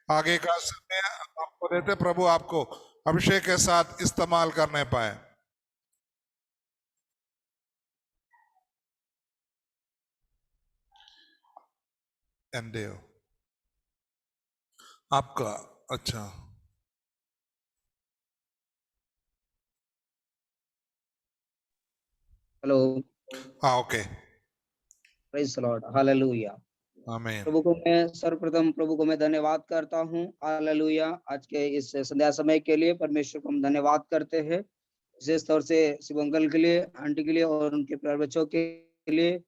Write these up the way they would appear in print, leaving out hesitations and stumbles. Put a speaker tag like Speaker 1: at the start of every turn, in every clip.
Speaker 1: आगे का समय आपको देते, प्रभु आपको अभिषेक के साथ इस्तेमाल करने पाए। एंडेओ आपका। अच्छा,
Speaker 2: हेलो।
Speaker 1: हाँ, okay.
Speaker 2: Praise the Lord, hallelujah.
Speaker 1: आमीन।
Speaker 2: प्रभु को मैं सर्वप्रथम प्रभु को मैं धन्यवाद करता हूँ। हालेलुया। आज के इस संध्या समय के लिए परमेश्वर को हम धन्यवाद करते हैं, विशेष तौर से शिव अंकल के लिए, आंटी के लिए और उनके परिवार बच्चों के लिए,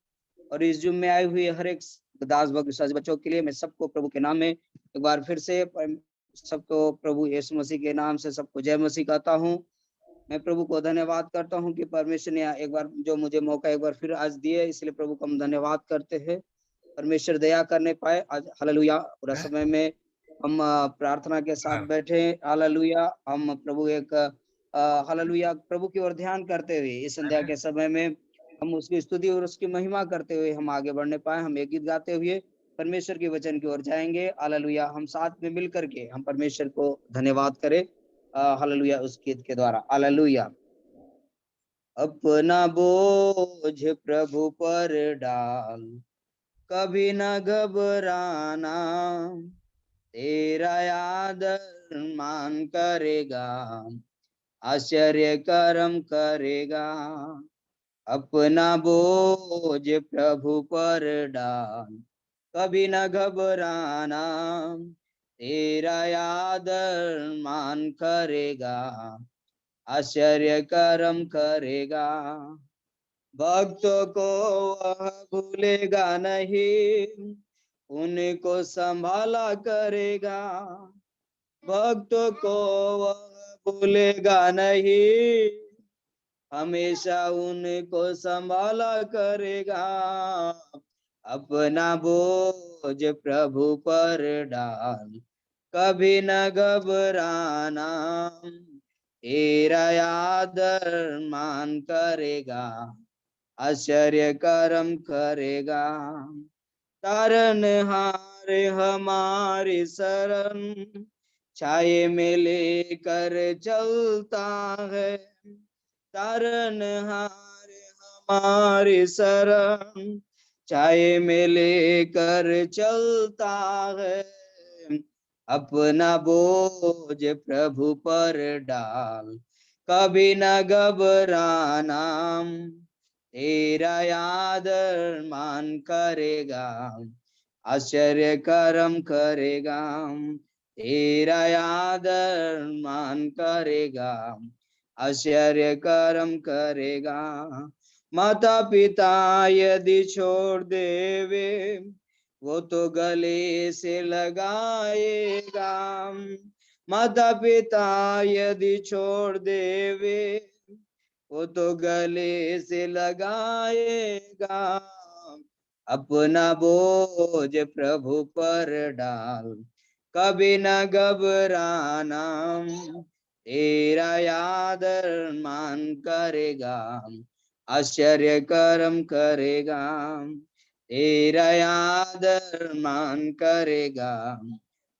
Speaker 2: और इस जुम में आए हुए हर एक दास भक्त विश्वासी बच्चों के लिए मैं सबको प्रभु के नाम में एक बार फिर से सबको प्रभु यीशु मसीह के नाम से सबको जय मसीह कहता हूँ। मैं प्रभु को धन्यवाद करता हूँ कि परमेश्वर ने एक बार जो मुझे मौका एक बार फिर आज दिए, इसलिए प्रभु को हम धन्यवाद करते हैं। परमेश्वर दया करने पाए आज। हालेलुया। पूरा समय में हम प्रार्थना के साथ बैठे। हालेलुया। हम प्रभु एक हालेलुया प्रभु की ओर ध्यान करते हुए इस संध्या के समय में हम उसकी स्तुति और उसकी महिमा करते हुए हम आगे बढ़ने पाए। हम एक गीत गाते हुए परमेश्वर के वचन की ओर जाएंगे। हालेलुया। हम साथ में मिल करके हम परमेश्वर को धन्यवाद करें। हालेलुया उस गीत के द्वारा। हालेलुया। अपना बोझ प्रभु पर डाल, कभी न घबराना, तेरा आदर मान करेगा, आश्चर्य कर्म करेगा। अपना बोझ प्रभु पर डाल, कभी न घबराना, तेरा आदर मान करेगा, आश्चर्य कर्म करेगा। भक्तों को वह भूलेगा नहीं, उनको संभाला करेगा। भक्तों को वह भूलेगा नहीं, हमेशा उनको संभाला करेगा। अपना बोझ प्रभु पर डाल, कभी न घबराना, तेरा आदर मान करेगा, आश्चर्य कर्म करेगा। तारनहार हमारी शरण, छाये में लेकर चलता है। तारनहार हमारी शरण, छाये में लेकर चलता है। अपना बोझ प्रभु पर डाल, कभी न घबराना, तेरा आदर मान करेगा, आश्चर्य कर्म करेगा। तेरा आदर मान करेगा, आश्चर्य कर्म करेगा। माता पिता यदि छोड़ देवे, वो तो गले से लगाएगा। माता पिता यदि छोड़ देवे, वो तो गले से लगाएगा। अपना बोझ प्रभु पर डाल, कभी न घबराना, तेरा आदर मान करेगा, आश्चर्य कर्म करेगा। तेरा आदर मान करेगा,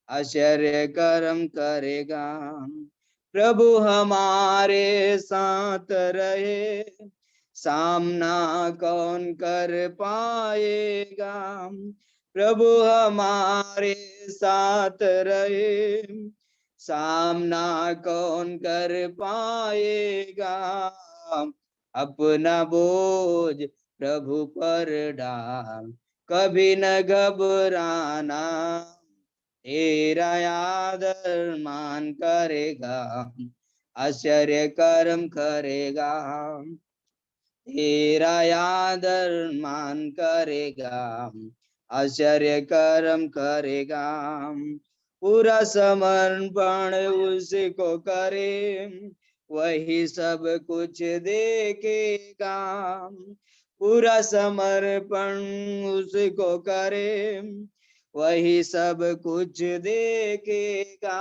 Speaker 2: आश्चर्य कर्म करेगा। प्रभु हमारे साथ रहे, सामना कौन कर पाएगा। प्रभु हमारे साथ रहे, सामना कौन कर पाएगा। अपना बोझ प्रभु पर डाल, कभी न घबराना, तेरा आदर मान करेगा, आश्चर्य कर्म करेगा। तेरा आदर मान करेगा, आश्चर्य कर्म करेगा। पूरा समर्पण उसको करे, वही सब कुछ देखेगा। पूरा समर्पण उसको करे, वही सब कुछ देखेगा।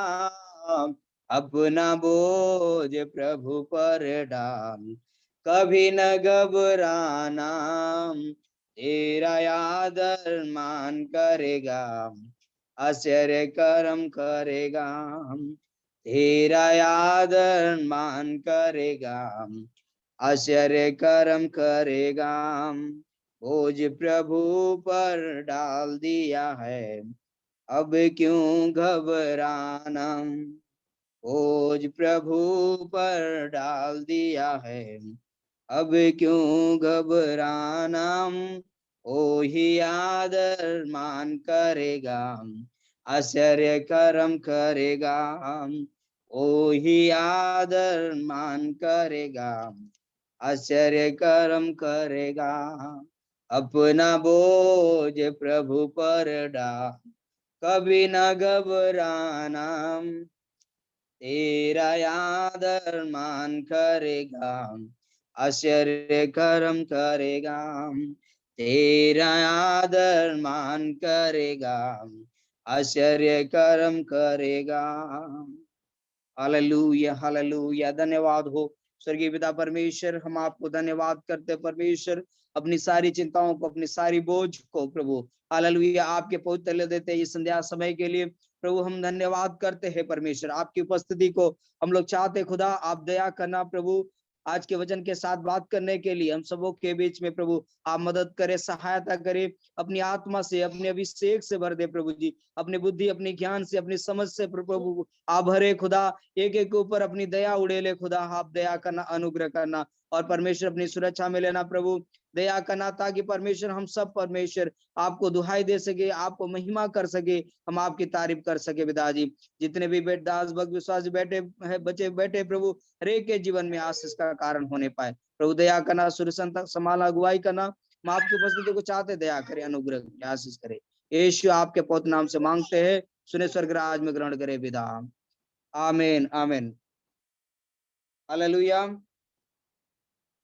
Speaker 2: अपना बोझ प्रभु पर डाल, कभी न घबराना, तेरा आदर मान करेगा, आश्चर्य कर्म करेगा, तेरा आदर मान करेगा, आश्चर्य कर्म करेगा। बोझ प्रभु पर डाल दिया है, अब क्यों घबराना। बोझ प्रभु पर डाल दिया है, अब क्यों घबराना। ओ ही आदर मान करेगा, आश्चर्य कर्म करेगा। ओ ही आदर मान करेगा, आश्चर्य कर्म करेगा। अपना बोझ प्रभु पर डाल, कभी न घबराना। तेरा आदर मान करेगा, आश्चर्य कर्म करेगा। तेरा आदर मान करेगा, आश्चर्य कर्म करेगा। Hallelujah, hallelujah. धन्यवाद हो स्वर्गीय पिता परमेश्वर, हम आपको धन्यवाद करते परमेश्वर, अपनी सारी चिंताओं को, अपनी सारी बोझ को प्रभु हालेलुया आपके पवित्र तले देते हैं। इस संध्या समय के लिए प्रभु हम धन्यवाद करते हैं परमेश्वर, आपकी उपस्थिति को हम लोग चाहते खुदा, आप दया करना प्रभु। आज के वचन के साथ बात करने के लिए हम सबों के बीच में प्रभु आप मदद करें, सहायता करें, अपनी आत्मा से, अपने अभिषेक से भर दे प्रभु जी, अपनी बुद्धि, अपनी ज्ञान से, अपनी समझ से प्रभु आप भरे खुदा। एक एक के ऊपर अपनी दया उड़ेले खुदा, आप दया करना, अनुग्रह करना, और परमेश्वर अपनी सुरक्षा में लेना प्रभु, दया करना, ताकि परमेश्वर हम सब परमेश्वर आपको दुहाई दे सके, आपको महिमा कर सके, हम आपकी तारीफ कर सके पिताजी। जितने भी बेट दास भक्त विश्वास बैठे हैं, बच्चे बैठे प्रभु, हर एक के जीवन में आशीष का कारण होने पाए प्रभु, दया करना, सुरसंत संभाल अगुवाई करना। हम आपकी उपस्थिति को चाहते, दया करे, अनुग्रह करे, आशीष करे। यीशु आपके पवित्र नाम से मांगते हैं, सुने स्वर्ग राज में ग्रहण करे पिता। आमीन, आमीन, हालेलुया।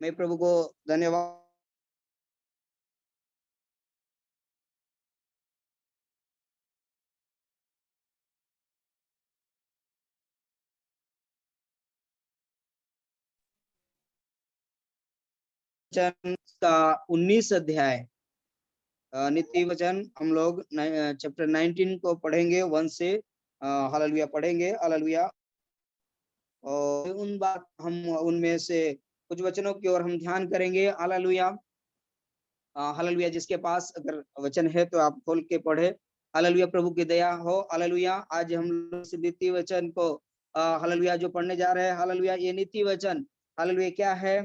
Speaker 2: मैं प्रभु को धन्यवाद का 19 अध्याय नीति वचन हम लोग चैप्टर 19 को पढ़ेंगे, 1 से हालेलुया पढ़ेंगे, हालेलुया। और उन बात हम उनमें से कुछ वचनों की ओर हम ध्यान करेंगे, हालेलुया, हालेलुया। जिसके पास अगर वचन है तो आप खोल के पढ़े, हालेलुया, प्रभु की दया हो, हालेलुया। आज हम लोग नीति वचन को हालेलुया जो पढ़ने जा रहे हैं, हालेलुया, ये नीति वचन हालेलुया क्या है,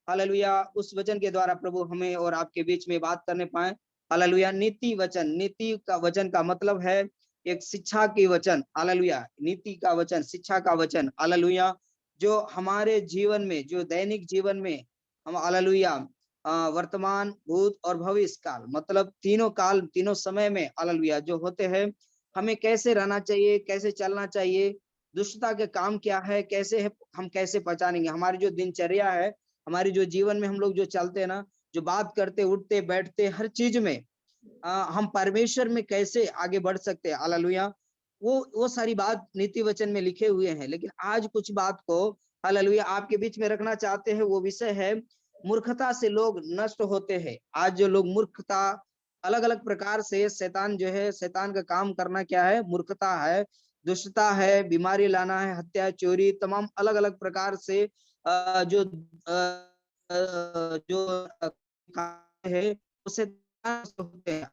Speaker 2: हालेलुया, उस वचन के द्वारा प्रभु हमें और आपके बीच में बात करने पाए, हालेलुया। नीति वचन, नीति का वचन का मतलब है एक शिक्षा की वचन, हालेलुया, नीति का वचन, शिक्षा का वचन, हालेलुया, जो हमारे जीवन में, जो दैनिक जीवन में हम हालेलुया वर्तमान, भूत और भविष्य काल, मतलब तीनों काल, तीनों समय में हालेलुया जो होते हैं, हमें कैसे रहना चाहिए, कैसे चलना चाहिए, दुष्टता के काम क्या है, कैसे है, हम कैसे पहचानेंगे, हमारी जो दिनचर्या है, हमारी जो जीवन में हम लोग जो चलते हैं ना, जो बात करते, उठते, बैठते, हर चीज में हम परमेश्वर में कैसे आगे बढ़ सकते हैं, हालेलुया, वो सारी बात नीति वचन में लिखे हुए हैं। लेकिन आज कुछ बात को हालेलुया आपके बीच में रखना चाहते हैं, वो विषय है मूर्खता से लोग नष्ट होते हैं। आज जो लोग मूर्खता, अलग अलग प्रकार से शैतान जो है, शैतान का काम करना क्या है, मूर्खता है, दुष्टता है, बीमारी लाना है, हत्या, चोरी, तमाम अलग अलग प्रकार से जो है उसे होते हैं।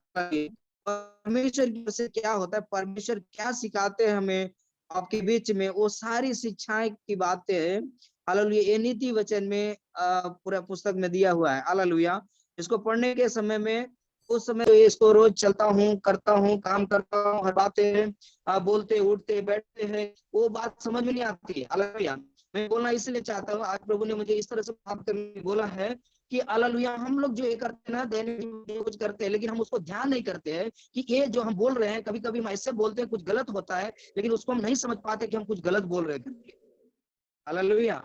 Speaker 2: परमेश्वर की ओर से क्या होता है, परमेश्वर क्या सिखाते हैं हमें आपके बीच में, वो सारी शिक्षाएं की बातें हालेलुया ये नीति वचन में पूरा पुस्तक में दिया हुआ है, हालेलुया। इसको पढ़ने के समय में, उस समय इसको रोज चलता हूँ, करता हूँ, काम करता हूँ, हर बातें बोलते, उठते, बैठते हैं, वो बात समझ में नहीं आती है, हालेलुया। मैं बोलना इसलिए चाहता हूँ, आज प्रभु ने मुझे इस तरह से बात करने बोला है कि हालेलुया हम लोग जो ये करते हैं ना, दैनिक कुछ करते हैं, लेकिन हम उसको ध्यान नहीं करते हैं कि ये जो हम बोल रहे हैं, कभी कभी हम ऐसे बोलते हैं, कुछ गलत होता है, लेकिन उसको हम नहीं समझ पाते कि हम कुछ गलत बोल रहे हैं, हालेलुया।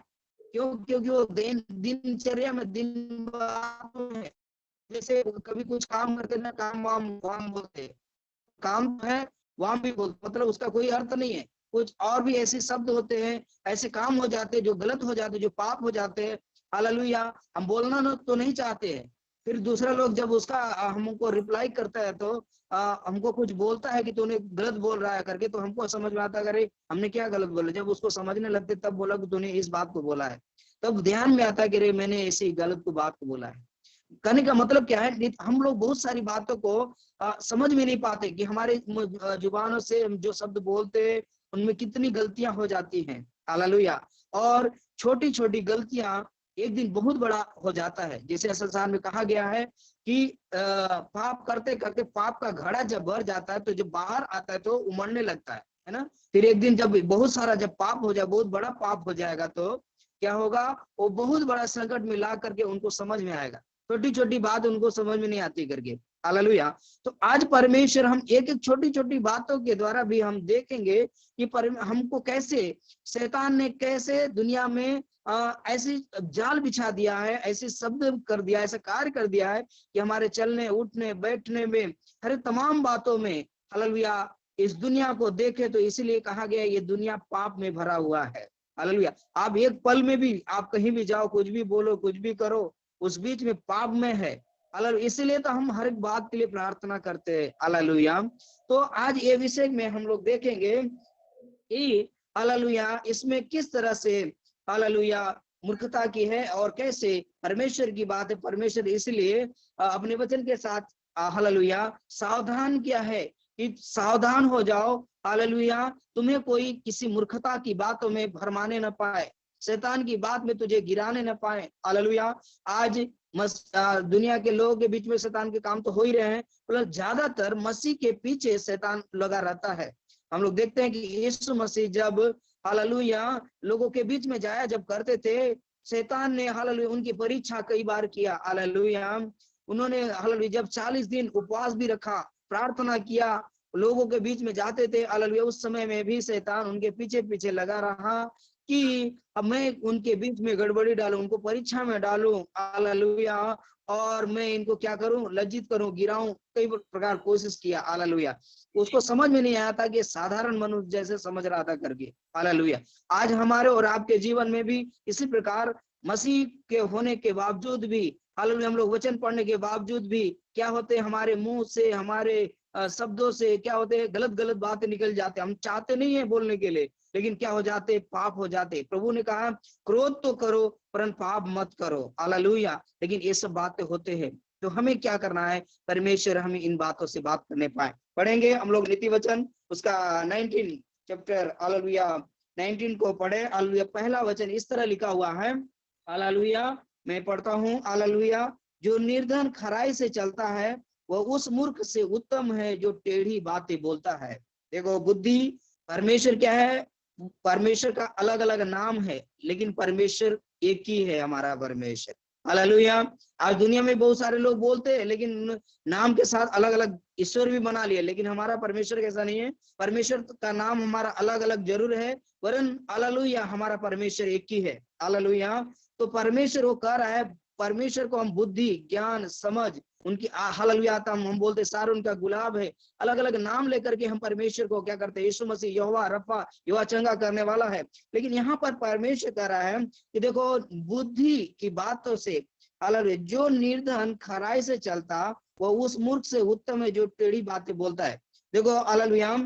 Speaker 2: क्यों? क्योंकि वो दिनचर्या में दिन है, जैसे कभी कुछ काम करते ना, काम वाम वाम बोलते, काम तो है, वाम भी बोलते, मतलब उसका कोई अर्थ नहीं है। कुछ और भी ऐसे शब्द होते हैं, ऐसे काम हो जाते हैं जो गलत हो जाते हैं, जो पाप हो जाते हैं, हालेलुया। हम बोलना तो नहीं चाहते हैं, फिर दूसरा लोग जब उसका हमको रिप्लाई करता है तो हमको कुछ बोलता है कि तूने गलत बोल रहा है करके, तो हमको समझ में आता है अरे हमने क्या गलत बोला। जब उसको समझने लगते तब बोला कि तूने इस बात को बोला है, तब ध्यान में आता है कि अरे मैंने ऐसी गलत को बात को बोला है। कहने का मतलब क्या है कि हम लोग बहुत सारी बातों को समझ में नहीं पाते कि हमारे जुबानों से हम जो शब्द बोलते हैं उनमें कितनी गलतियां हो जाती हैं। हालेलुया। और छोटी छोटी गलतियां एक दिन बहुत बड़ा हो जाता है। जैसे संसार में कहा गया है कि पाप करते करते पाप का घड़ा जब भर जाता है तो जब बाहर आता है तो उमड़ने लगता है ना। फिर एक दिन जब बहुत सारा जब पाप हो जाए, बहुत बड़ा पाप हो जाएगा, तो क्या होगा, वो बहुत बड़ा संकट में ला करके उनको समझ में आएगा। छोटी छोटी बात उनको समझ में नहीं आती करके। हालेलुया। तो आज परमेश्वर हम एक एक छोटी छोटी बातों के द्वारा भी हम देखेंगे कि हमको कैसे शैतान ने कैसे दुनिया में ऐसी जाल बिछा दिया है, ऐसे शब्द कर दिया, ऐसा कार्य कर दिया है कि हमारे चलने उठने बैठने में, हर तमाम बातों में, हालेलुया, इस दुनिया को देखे तो इसीलिए कहा गया ये दुनिया पाप में भरा हुआ है। हालेलुया। आप एक पल में भी आप कहीं भी जाओ, कुछ भी बोलो, कुछ भी करो, उस बीच में पाप में है। हालेलुया। इसलिए तो हम हर एक बात के लिए प्रार्थना करते हैं। हालेलुया। तो आज ये विषय में हम लोग देखेंगे कि हालेलुया इसमें किस तरह से हालेलुया मूर्खता की है और कैसे परमेश्वर की बात है। परमेश्वर इसलिए अपने वचन के साथ हालेलुया सावधान किया है कि सावधान हो जाओ। हालेलुया। तुम्हें कोई किसी मूर्खता की बातों में भरमाने न पाए, शैतान की बात में तुझे गिराने न पाए। हालेलुया। आज दुनिया के लोगों के बीच में शैतान के काम तो हो ही रहे हैं, प्लस ज्यादातर मसीह के पीछे शैतान लगा रहता है। हम लोग देखते हैं कि यीशु मसीह जब हालेलुया लोगों के बीच में जाया जब करते थे, शैतान ने हालेलुया उनकी परीक्षा कई बार किया। हालेलुया। उन्होंने हालेलुया जब 40 दिन उपवास भी रखा, प्रार्थना किया, लोगों के बीच में जाते थे। हालेलुया उस समय में भी शैतान उनके पीछे पीछे लगा रहा कि अब मैं उनके बीच में गड़बड़ी डालूं, उनको परीक्षा में डालूं। हालेलुया। और मैं इनको क्या करूं, लज्जित करूं, गिराऊं, कई प्रकार कोशिश किया। हालेलुया। उसको समझ में नहीं आया था कि साधारण मनुष्य जैसे समझ रहा था करके। हालेलुया। आज हमारे और आपके जीवन में भी इसी प्रकार मसीह के होने के बावजूद भी, हालेलुया, हम लोग वचन पढ़ने के बावजूद भी क्या होते, हमारे मुंह से, हमारे शब्दों से क्या होते हैं, गलत गलत बातें निकल जाते। हम चाहते नहीं है बोलने के लिए, लेकिन क्या हो जाते, पाप हो जाते। प्रभु ने कहा क्रोध तो करो परंतु पाप मत करो। हालेलुया। लेकिन ये सब बातें होते हैं, तो हमें क्या करना है, परमेश्वर हमें इन बातों से बात करने पाए। पढ़ेंगे हम लोग नीति वचन उसका 19 चैप्टर हालेलुया 19 को पढ़े। हालेलुया। पहला वचन इस तरह लिखा हुआ है। हालेलुया। मैं पढ़ता हूँ। हालेलुया। जो निर्धन खराई से चलता है वह उस मूर्ख से उत्तम है जो टेढ़ी बातें बोलता है। देखो, बुद्धि, परमेश्वर क्या है, परमेश्वर का अलग अलग नाम है, लेकिन परमेश्वर एक ही है, हमारा परमेश्वर। हालेलुया। आज दुनिया में बहुत सारे लोग बोलते हैं, लेकिन नाम के साथ अलग अलग ईश्वर भी बना लिए, लेकिन हमारा परमेश्वर कैसा नहीं है। परमेश्वर का नाम हमारा अलग अलग जरूर है, वरन हालेलुया हमारा परमेश्वर एक ही है। हालेलुया। तो परमेश्वर वो कह रहा है, परमेश्वर को हम बुद्धि, ज्ञान, समझ, उनकी हालेलुया हम बोलते सार उनका गुलाब है। अलग अलग नाम लेकर के हम परमेश्वर को क्या करते हैं, यीशु मसीह, यहोवा रफा, यहोवा चंगा करने वाला है। लेकिन यहाँ पर परमेश्वर कह रहा है कि देखो, बुद्धि की बातों से, हालेलुया, जो निर्धन खराई से चलता वह उस मूर्ख से उत्तम है जो टेढ़ी बातें बोलता है। देखो हालेलुया,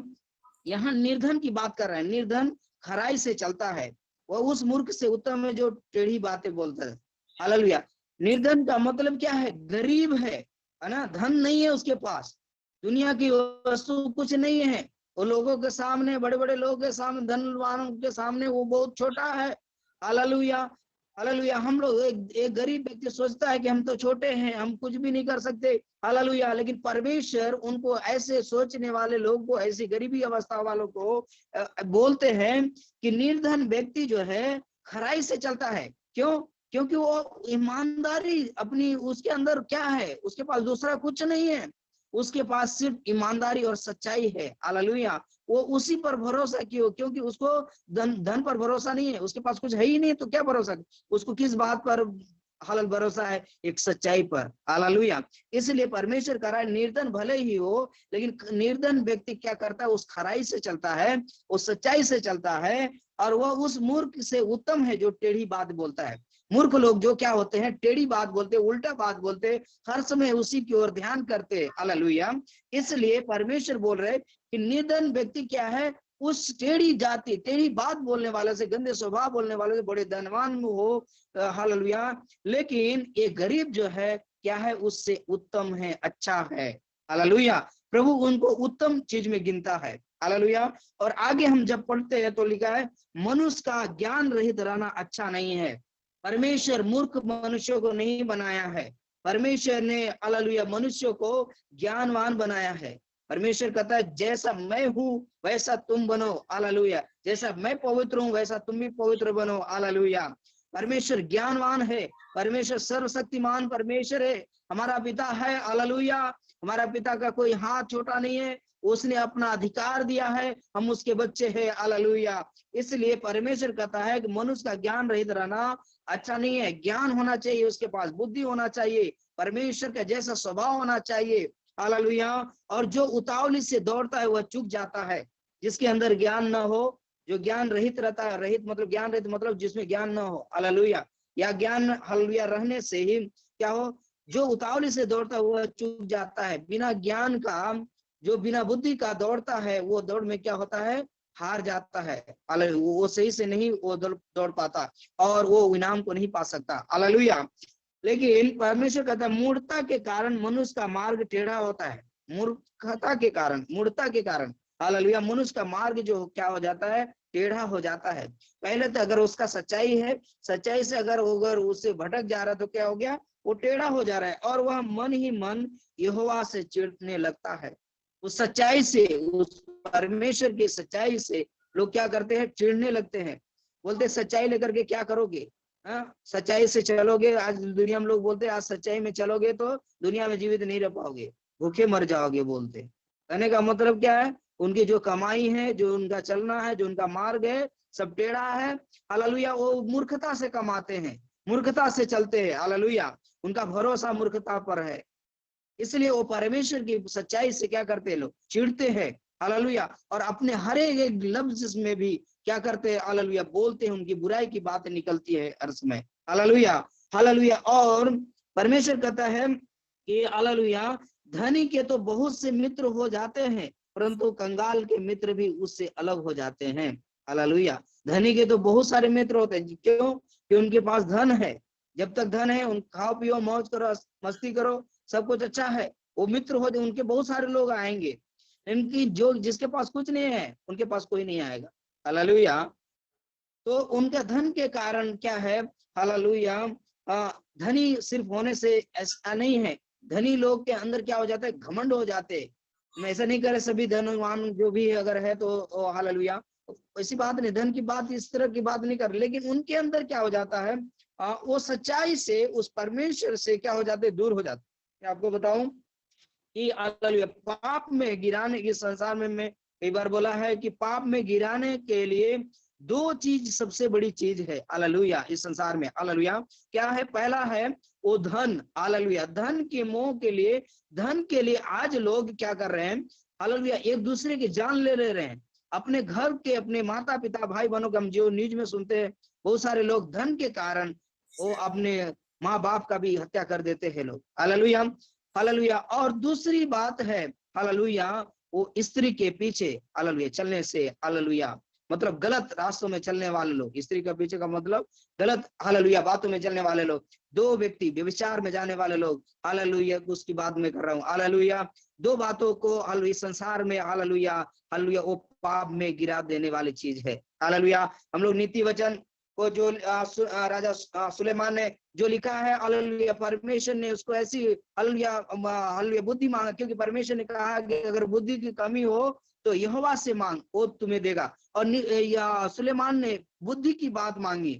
Speaker 2: यहाँ निर्धन की बात कर रहा है। निर्धन खराई से चलता है वह उस मूर्ख से उत्तम है जो टेढ़ी बातें बोलता है। हालेलुया। निर्धन का मतलब क्या है, गरीब है ना, धन नहीं है उसके पास, दुनिया की वस्तु कुछ नहीं है, वो लोगों के सामने, बड़े बड़े लोगों के सामने, धनवानों के सामने वो बहुत छोटा है। हालेलुया। हालेलुया। हम लोग एक गरीब व्यक्ति सोचता है कि हम तो छोटे हैं, हम कुछ भी नहीं कर सकते। हालेलुया। लेकिन परमेश्वर उनको, ऐसे सोचने वाले लोग को, ऐसी गरीबी अवस्था वालों को बोलते हैं कि निर्धन व्यक्ति जो है खराई से चलता है। क्यों? क्योंकि वो ईमानदारी अपनी, उसके अंदर क्या है, उसके पास दूसरा कुछ नहीं है, उसके पास सिर्फ ईमानदारी और सच्चाई है। हालेलुया। वो उसी पर भरोसा क्यों, क्योंकि उसको धन पर भरोसा नहीं है, उसके पास कुछ है ही नहीं, तो क्या भरोसा, उसको किस बात पर हालेलुया भरोसा है, एक सच्चाई पर। हालेलुया। इसलिए परमेश्वर कह रहा है, निर्धन भले ही हो, लेकिन निर्धन व्यक्ति क्या करता है, उस खराई से चलता है, उस सच्चाई से चलता है, और वह उस मूर्ख से उत्तम है जो टेढ़ी बात बोलता है। मूर्ख लोग जो क्या होते हैं, टेढ़ी बात बोलते, उल्टा बात बोलते, हर समय उसी की ओर ध्यान करते। हालेलुया। इसलिए परमेश्वर बोल रहे कि निर्धन व्यक्ति क्या है, उस टेढ़ी जाति, टेढ़ी बात बोलने वाले से, गंदे स्वभाव बोलने वाले से बड़े धनवान हो। हालेलुया। लेकिन ये गरीब जो है क्या है, उससे उत्तम है, अच्छा है। हालेलुया। प्रभु उनको उत्तम चीज में गिनता है। हालेलुया। और आगे हम जब पढ़ते हैं तो लिखा है, मनुष्य का ज्ञान रहित रहना अच्छा नहीं है। परमेश्वर मूर्ख मनुष्यों को नहीं बनाया है, परमेश्वर ने हालेलुया मनुष्यों को ज्ञानवान बनाया है। परमेश्वर कहता है जैसा मैं हूं वैसा तुम बनो। हालेलुया। जैसा मैं पवित्र हूं वैसा तुम भी पवित्र बनो। हालेलुया। परमेश्वर ज्ञानवान है, परमेश्वर सर्वशक्तिमान परमेश्वर है, हमारा पिता है। हालेलुया। हमारा पिता का कोई हाथ छोटा नहीं है, उसने अपना अधिकार दिया है, हम उसके बच्चे हैं। हालेलुया। इसलिए परमेश्वर कहता है कि मनुष्य का ज्ञान रहित रहना अच्छा नहीं है। ज्ञान होना चाहिए, उसके पास बुद्धि होना चाहिए, परमेश्वर का जैसा स्वभाव होना चाहिए। हालेलुया। और जो उतावली से दौड़ता है वह चूक जाता है। जिसके अंदर ज्ञान न हो, जो ज्ञान रहित रहता है, रहित मतलब ज्ञान रहित मतलब जिसमें ज्ञान न हो। हालेलुया। या ज्ञान हालेलुया रहने से ही क्या हो, जो उतावली से दौड़ता है वह चूक जाता है। बिना ज्ञान का, जो बिना बुद्धि का दौड़ता है, वो दौड़ में क्या होता है, हार जाता है। वो सही से नहीं वो दौड़ पाता और वो इनाम को नहीं पा सकता। हालेलुया। लेकिन परमेश्वर कहता है मूर्खता के कारण मनुष्य का मार्ग टेढ़ा होता है। मूर्खता के कारण, मूर्खता के कारण हालेलुया मनुष्य का मार्ग जो क्या हो जाता है, टेढ़ा हो जाता है। पहले तो अगर उसका सच्चाई है, सच्चाई से अगर उससे भटक जा रहा है तो क्या हो गया, वो टेढ़ा हो जा रहा है और वह मन ही मन यहोवा से चिढ़ने लगता है। उस सच्चाई से, उस परमेश्वर की सच्चाई से लोग क्या करते हैं, चिढ़ने लगते हैं। बोलते सच्चाई लेकर के क्या करोगे, सच्चाई से चलोगे, आज दुनिया में लोग बोलते हैं आज सच्चाई में चलोगे तो दुनिया में जीवित नहीं रह पाओगे, भूखे मर जाओगे। बोलते कहने का मतलब क्या है, उनकी जो कमाई है, जो उनका चलना है, जो उनका मार्ग है, सब टेढ़ा है। हालेलुया। वो मूर्खता से कमाते हैं, मूर्खता से चलते हैं। हालेलुया। उनका भरोसा मूर्खता पर है। इसलिए वो परमेश्वर की सच्चाई से क्या करते हैं, लोग चिढ़ते हैं। हालेलुया। और अपने हर एक लफ्ज में भी क्या करते हैं, हालेलुया बोलते हैं, उनकी बुराई की बात निकलती है हर समय। हालेलुया। हालेलुया। और परमेश्वर कहता है कि हालेलुया धनी के तो बहुत से मित्र हो जाते हैं, परंतु कंगाल के मित्र भी उससे अलग हो जाते हैं। हालेलुया। धनी के तो बहुत सारे मित्र होते हैं, क्यों, कि उनके पास धन है। जब तक धन है उन खाओ पियो मौज करो मस्ती करो, सब कुछ अच्छा है, वो मित्र हो, उनके बहुत सारे लोग आएंगे। इनकी जो जिसके पास कुछ नहीं है उनके पास कोई नहीं आएगा। हालेलुया। तो उनका धन के कारण क्या है, हालेलुया धनी सिर्फ होने से ऐसा नहीं है, धनी लोग के अंदर क्या हो जाता है, घमंड हो जाते। मैं ऐसा नहीं करे सभी धनवान जो भी अगर है तो हालेलुया ऐसी बात नहीं, धन की बात इस तरह की बात नहीं कर, लेकिन उनके अंदर क्या हो जाता है, वो सच्चाई से, उस परमेश्वर से क्या हो जाते, दूर हो जाते। मैं आपको बताऊं कि हालेलुया पाप में गिराने, इस संसार में मैं कई बार बोला है कि पाप में गिराने के लिए दो चीज सबसे बड़ी चीज है। हालेलुया इस संसार में। हालेलुया क्या है, पहला है वो धन। हालेलुया धन के मोह के लिए, धन के लिए आज लोग क्या कर रहे हैं, हालेलुया एक दूसरे की जान ले रहे हैं। अपने घर के, अपने माता पिता भाई बहनों का हम जो न्यूज में सुनते हैं, बहुत सारे लोग धन के कारण वो अपने माँ बाप का भी हत्या कर देते हैं लोग। हालेलुया। हालेलुया। और दूसरी बात है, हालेलुया वो स्त्री के पीछे हालेलुया चलने से, हालेलुया मतलब गलत रास्तों में चलने वाले लोग, स्त्री के पीछे का मतलब गलत हालेलुया बातों में चलने वाले लोग, दो व्यक्ति व्यभिचार में जाने वाले लोग। हालेलुया उसकी बात मैं कर रहा हूँ। हालेलुया दो बातों को हालेलुया संसार में हालेलुया हालेलुया वो पाप में गिरा देने वाली चीज है। हालेलुया हम लोग नीति वचन को जो राजा सुलेमान ने जो लिखा है, हालेलुया परमेश्वर ने उसको ऐसी हालेलुया बुद्धि मांगा, क्योंकि परमेश्वर ने कहा कि अगर बुद्धि की कमी हो तो यहोवा से मांग, वो तुम्हें देगा। और सुलेमान ने बुद्धि की बात मांगी।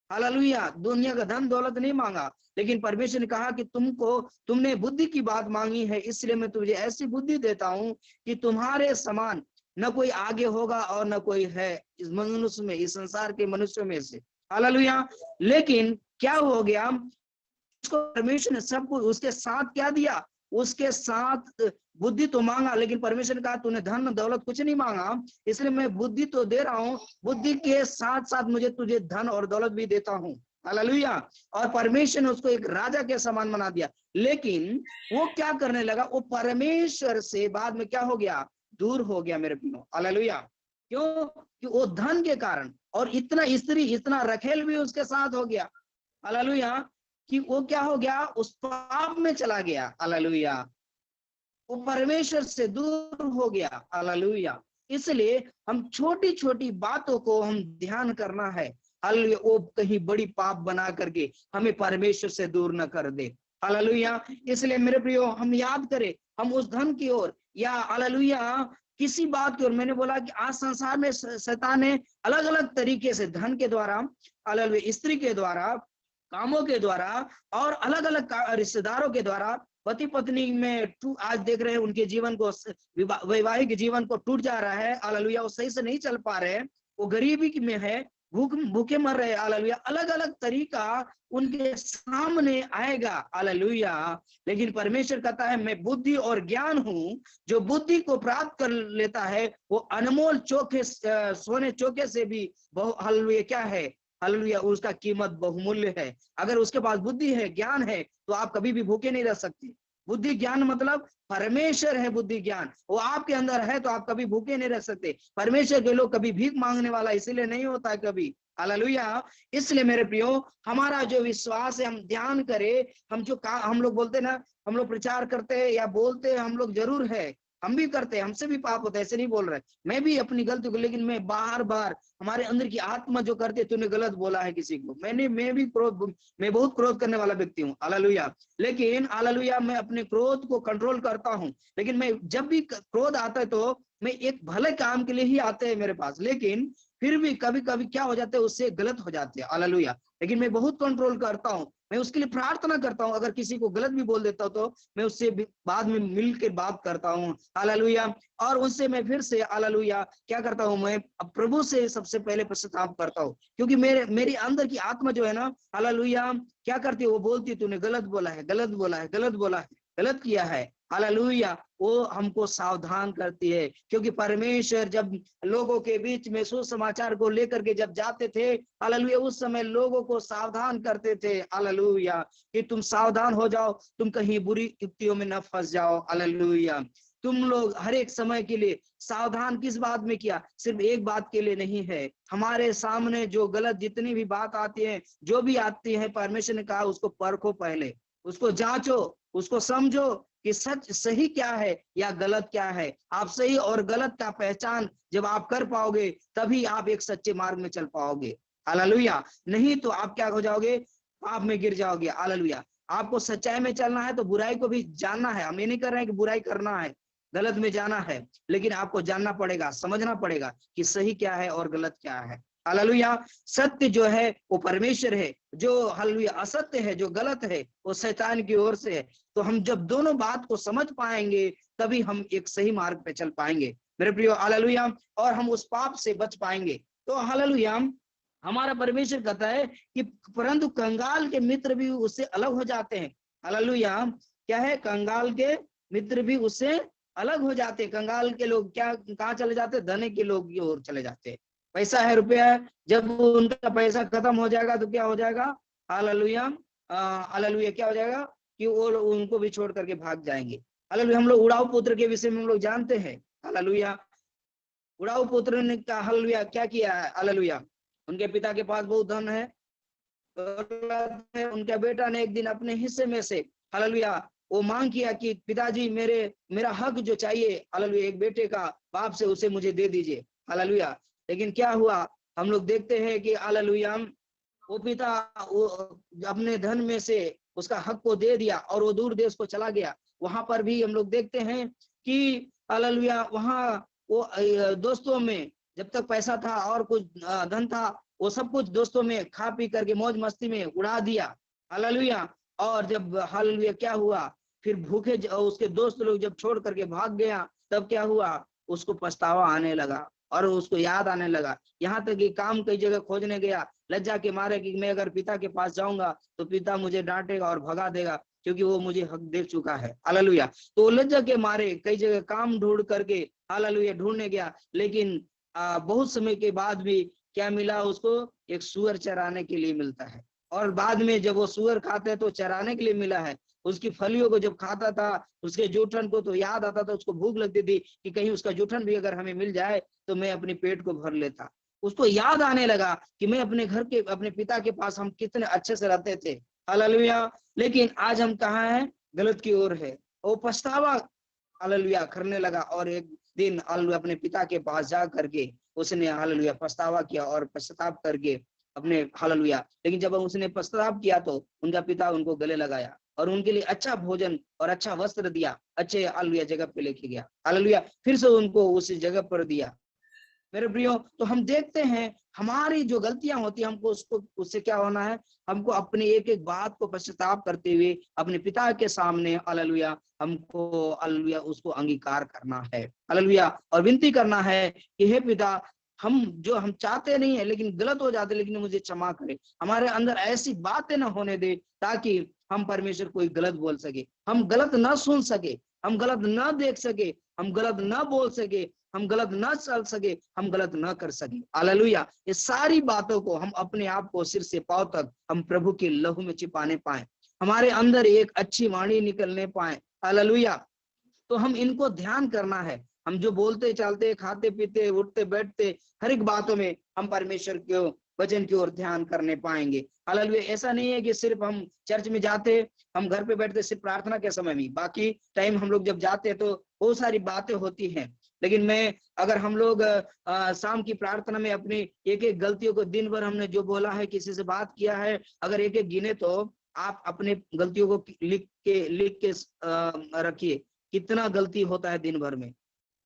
Speaker 2: हालेलुया दुनिया का धन दौलत नहीं मांगा, लेकिन परमेश्वर ने कहा कि तुमने बुद्धि की बात मांगी है, इसलिए मैं तुझे ऐसी बुद्धि देता हूं कि तुम्हारे समान न कोई आगे होगा और न कोई है इस मनुष्य में, इस संसार के मनुष्यों में से। हालेलुया लेकिन क्या हो गया, उसको परमेश्वर ने सब कुछ उसके साथ क्या दिया, उसके साथ बुद्धि तो मांगा, लेकिन परमेश्वर ने कहा तूने धन दौलत कुछ नहीं मांगा, इसलिए मैं बुद्धि तो दे रहा हूँ, बुद्धि के साथ साथ मुझे तुझे धन और दौलत भी देता हूँ। हालेलुया। और परमेश्वर ने उसको एक राजा के समान बना दिया, लेकिन वो क्या करने लगा, वो परमेश्वर से बाद में क्या हो गया, दूर हो गया मेरे प्रियो। हालेलुया। क्यों? कि वो धन के कारण, और इतना स्त्री, इतना रखेल भी उसके साथ हो गया। हालेलुया। कि वो क्या हो गया, उस पाप में चला गया। हालेलुया। वो परमेश्वर से दूर हो गया। हालेलुया। इसलिए हम छोटी छोटी बातों को हम ध्यान करना है। हालेलुया। वो कहीं बड़ी पाप बना करके हमें परमेश्वर से दूर न कर दे। हालेलुया। इसलिए मेरे प्रियो, हम याद करें, हम उस धन की ओर या हालेलुया किसी बात की ओर, मैंने बोला कि आज संसार में शैतान ने अलग अलग तरीके से धन के द्वारा, हालेलुया, स्त्री के द्वारा, कामों के द्वारा, और अलग अलग रिश्तेदारों के द्वारा, पति पत्नी में आज देख रहे हैं उनके जीवन को, वैवाहिक जीवन को टूट जा रहा है। हालेलुया। वो सही से नहीं चल पा रहे हैं, वो गरीबी में है, भूखे मर रहे हैं। हालेलुया। अलग अलग तरीका उनके सामने आएगा। हालेलुया। लेकिन परमेश्वर कहता है, मैं बुद्धि और ज्ञान हूं। जो बुद्धि को प्राप्त कर लेता है वो अनमोल चोखे, सोने चौके से भी हालेलुया क्या है, हालेलुया, उसका कीमत बहुमूल्य है। अगर उसके पास बुद्धि है, ज्ञान है, तो आप कभी भी भूखे नहीं रह सकते। बुद्धि ज्ञान मतलब परमेश्वर है। बुद्धि ज्ञान वो आपके अंदर है तो आप कभी भूखे नहीं रह सकते। परमेश्वर के लोग कभी भीख मांगने वाला इसीलिए नहीं होता है कभी। हालेलुया। इसलिए मेरे प्रियो, हमारा जो विश्वास है, हम ध्यान करें। हम लोग बोलते ना, हम लोग प्रचार करते हैं या बोलते हैं, हम लोग जरूर है, हम भी करते हैं, हमसे भी पाप होता है, ऐसे नहीं बोल रहे, मैं भी अपनी गलती को, लेकिन मैं बार बार हमारे अंदर की आत्मा जो करते, तूने गलत बोला है किसी को, मैं बहुत क्रोध करने वाला व्यक्ति हूँ। हालेलुया। लेकिन हालेलुया, मैं अपने क्रोध को कंट्रोल करता हूँ। लेकिन मैं जब भी क्रोध आता है तो मैं एक भले काम के लिए ही आते हैं मेरे पास, लेकिन फिर भी कभी कभी क्या हो जाते हैं, उससे गलत हो जाते हैं। हालेलुया। लेकिन मैं बहुत कंट्रोल करता हूँ, मैं उसके लिए प्रार्थना करता हूँ। अगर किसी को गलत भी बोल देता हूँ तो मैं उससे बाद में मिल के बात करता हूँ। हालेलुया। और उससे मैं फिर से हालेलुया क्या करता हूँ, मैं प्रभु से सबसे पहले पश्चाताप करता हूँ, क्योंकि मेरी अंदर की आत्मा जो है ना, हालेलुया क्या करती है, वो बोलती है, तूने गलत बोला है, गलत बोला है, गलत बोला है, गलत किया है। हालेलुया। वो हमको सावधान करती है, क्योंकि परमेश्वर जब लोगों के बीच में सुसमाचार को लेकर के जब जाते थे, हालेलुया, उस समय लोगों को सावधान करते थे। हालेलुया। कि तुम सावधान हो जाओ, तुम कहीं बुरी युक्तियों में न फंस जाओ। हालेलुया। तुम लोग हर एक समय के लिए सावधान किस बात में किया, सिर्फ एक बात के लिए नहीं है, हमारे सामने जो गलत जितनी भी बात आती है, जो भी आती है, परमेश्वर ने कहा उसको परखो, पहले उसको जांचो, उसको समझो कि सच सही क्या है या गलत क्या है। आप सही और गलत का पहचान जब आप कर पाओगे, तभी आप एक सच्चे मार्ग में चल पाओगे। हालेलुया। नहीं तो आप क्या हो जाओगे, पाप में गिर जाओगे। हालेलुया। आपको सच्चाई में चलना है तो बुराई को भी जानना है। हम ये नहीं कर रहे हैं कि बुराई करना है, गलत में जाना है, लेकिन आपको जानना पड़ेगा, समझना पड़ेगा कि सही क्या है और गलत क्या है। हालेलुया। सत्य जो है वो परमेश्वर है, जो हालेलुया असत्य है, जो गलत है, वो शैतान की ओर से है। तो हम जब दोनों बात को समझ पाएंगे, तभी हम एक सही मार्ग पे चल पाएंगे मेरे प्रियो। हालेलुया। और हम उस पाप से बच पाएंगे। तो हालेलुया, हमारा परमेश्वर कहता है कि परंतु कंगाल के मित्र भी उससे अलग हो जाते हैं। हालेलुया। क्या है, कंगाल के मित्र भी उससे अलग हो जाते हैं। कंगाल के लोग क्या कहाँ चले जाते हैं, धनी के लोग की ओर चले जाते हैं। पैसा है, रुपया है, जब उनका पैसा खत्म हो जाएगा तो क्या हो जाएगा, हालेलुया, हालेलुया, क्या हो जाएगा कि वो उनको भी छोड़ करके भाग जाएंगे। हालेलुया। हम लोग उड़ाऊ पुत्र के विषय में हम लोग जानते हैं। हालेलुया। उड़ाऊ पुत्र ने का हालेलुया क्या किया है। हालेलुया। उनके पिता के पास बहुत धन है, उनके बेटा ने एक दिन अपने हिस्से में से हालेलुया वो मांग किया कि पिताजी मेरा हक जो चाहिए, हालेलुया, एक बेटे का बाप से, उसे मुझे दे दीजिए। हालेलुया। लेकिन क्या हुआ, हम लोग देखते हैं कि हालेलुया वो पिता वो अपने धन में से उसका हक को दे दिया और वो दूर देश को चला गया। वहां पर भी हम लोग देखते हैं कि हालेलुया वहां वो दोस्तों में जब तक पैसा था और कुछ धन था, वो सब कुछ दोस्तों में खा पी करके मौज मस्ती में उड़ा दिया। हालेलुया। और जब हालेलुया क्या हुआ, फिर भूखे उसके दोस्त लोग जब छोड़ करके भाग गया, तब क्या हुआ, उसको पछतावा आने लगा और उसको याद आने लगा। यहाँ तक कि काम कई जगह खोजने गया, लज्जा के मारे कि मैं अगर पिता के पास जाऊंगा तो पिता मुझे डांटेगा और भगा देगा, क्योंकि वो मुझे हक दे चुका है। हालेलुया। तो लज्जा के मारे कई जगह काम ढूंढ करके हालेलुया ढूंढने गया, लेकिन बहुत समय के बाद भी क्या मिला उसको, एक सूअर चराने के लिए मिलता है। और बाद में जब वो सूअर खाते हैं तो चराने के लिए मिला है। उसकी फलियों को जब खाता था, उसके जूठन को, तो याद आता था, उसको भूख लगती थी कि कहीं उसका जूठन भी अगर हमें मिल जाए तो मैं अपने पेट को भर लेता। उसको याद आने लगा कि मैं अपने घर के, अपने पिता के पास हम कितने अच्छे से रहते थे। हालेलुया। लेकिन आज हम कहाँ हैं? गलत की ओर है। वो पछतावा हालेलुया करने लगा, और एक दिन हालेलुया अपने पिता के पास जा करके उसने हालेलुया पछतावा किया और पश्चाताप करके अपने हालेलुया। लेकिन जब उसने पश्चाताप किया तो उनका पिता उनको गले लगाया और उनके लिए अच्छा भोजन और अच्छा वस्त्र दिया, अच्छे हालेलुया जगह पे लेके गया। हालेलुया। फिर से उनको उस जगह पर दिया। मेरे प्रियो, तो हम देखते हैं हमारी जो गलतियां होती है, हमको उसको, उससे क्या होना है? हमको अपनी एक एक बात को पश्चाताप करते हुए अपने पिता के सामने हालेलुया हमको हालेलुया उसको अंगीकार करना है। हालेलुया। और विनती करना है कि हे पिता, हम चाहते नहीं है लेकिन गलत हो जाते, लेकिन मुझे क्षमा करे। हमारे अंदर ऐसी बातें ना होने दे ताकि हम परमेश्वर कोई गलत बोल सके, हम गलत ना सुन सके, हम गलत ना देख सके, हम गलत ना बोल सके, हम गलत ना चल सके, हम गलत ना कर सके। हालेलुया। ये सारी बातों को हम अपने आप को सिर से पांव तक हम प्रभु के लहू में छिपाने पाए, हमारे अंदर एक अच्छी वाणी निकलने पाए। हालेलुया। तो हम इनको ध्यान करना है। हम जो बोलते चलते खाते पीते उठते बैठते हर एक बातों में हम परमेश्वर के वचन की ओर ध्यान करने पाएंगे। हालेलुया। ऐसा नहीं है कि सिर्फ हम चर्च में जाते, हम घर पे बैठते सिर्फ प्रार्थना के समय में, बाकी टाइम हम लोग जब जाते हैं तो बहुत सारी बातें होती हैं। लेकिन मैं, अगर हम लोग शाम की प्रार्थना में अपनी एक एक गलतियों को, दिन भर हमने जो बोला है, किसी से बात किया है, अगर एक एक गिने तो आप अपने गलतियों को लिख के रखिए, कितना गलती होता है दिन भर में।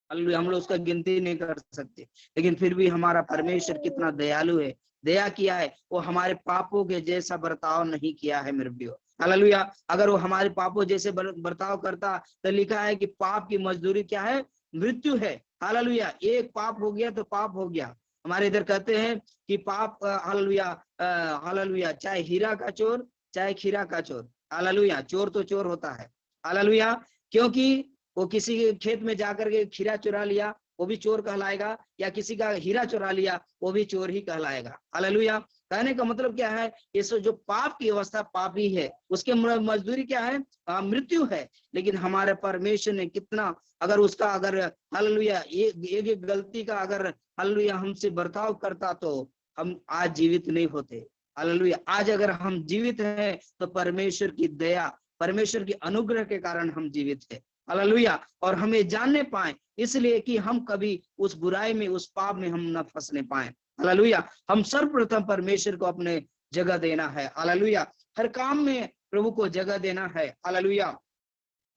Speaker 2: हालेलुया। हम लोग उसका गिनती नहीं कर सकते, लेकिन फिर भी हमारा परमेश्वर कितना दयालु है, दया किया है। वो हमारे पापों के जैसा बर्ताव नहीं किया है मेरे प्रियो। हालेलुया। अगर वो हमारे पापों जैसे बर्ताव करता तो लिखा है कि पाप की मजदूरी क्या है? मृत्यु है। हालेलुया। एक पाप हो गया तो पाप हो गया। हमारे इधर कहते हैं कि पाप हालेलुया, हालेलुया, चाहे हीरा का चोर चाहे खीरा का चोर, हालेलुया, चोर तो चोर होता है। हालेलुया। क्योंकि वो किसी के खेत में जाकर के खीरा चुरा लिया, वो भी चोर कहलाएगा, या किसी का हीरा चुरा लिया, वो भी चोर ही कहलाएगा। हालेलुया। कहने का मतलब क्या है? ये जो पाप की अवस्था पापी है, उसके मजदूरी क्या है? मृत्यु है। लेकिन हमारे परमेश्वर ने कितना, अगर उसका, अगर हालेलुया एक एक गलती का अगर हालेलुया हमसे बर्ताव करता तो हम आज जीवित नहीं होते। हालेलुया। आज अगर हम जीवित हैं तो परमेश्वर की दया, परमेश्वर की अनुग्रह के कारण हम जीवित हैं। हालेलुया। और हमें जानने पाए, इसलिए कि हम कभी उस बुराई में, उस पाप में हम न फंसने पाए। हालेलुया। हम सर्वप्रथम परमेश्वर को अपने जगह देना है। हालेलुया। हर काम में प्रभु को जगह देना है। हालेलुया।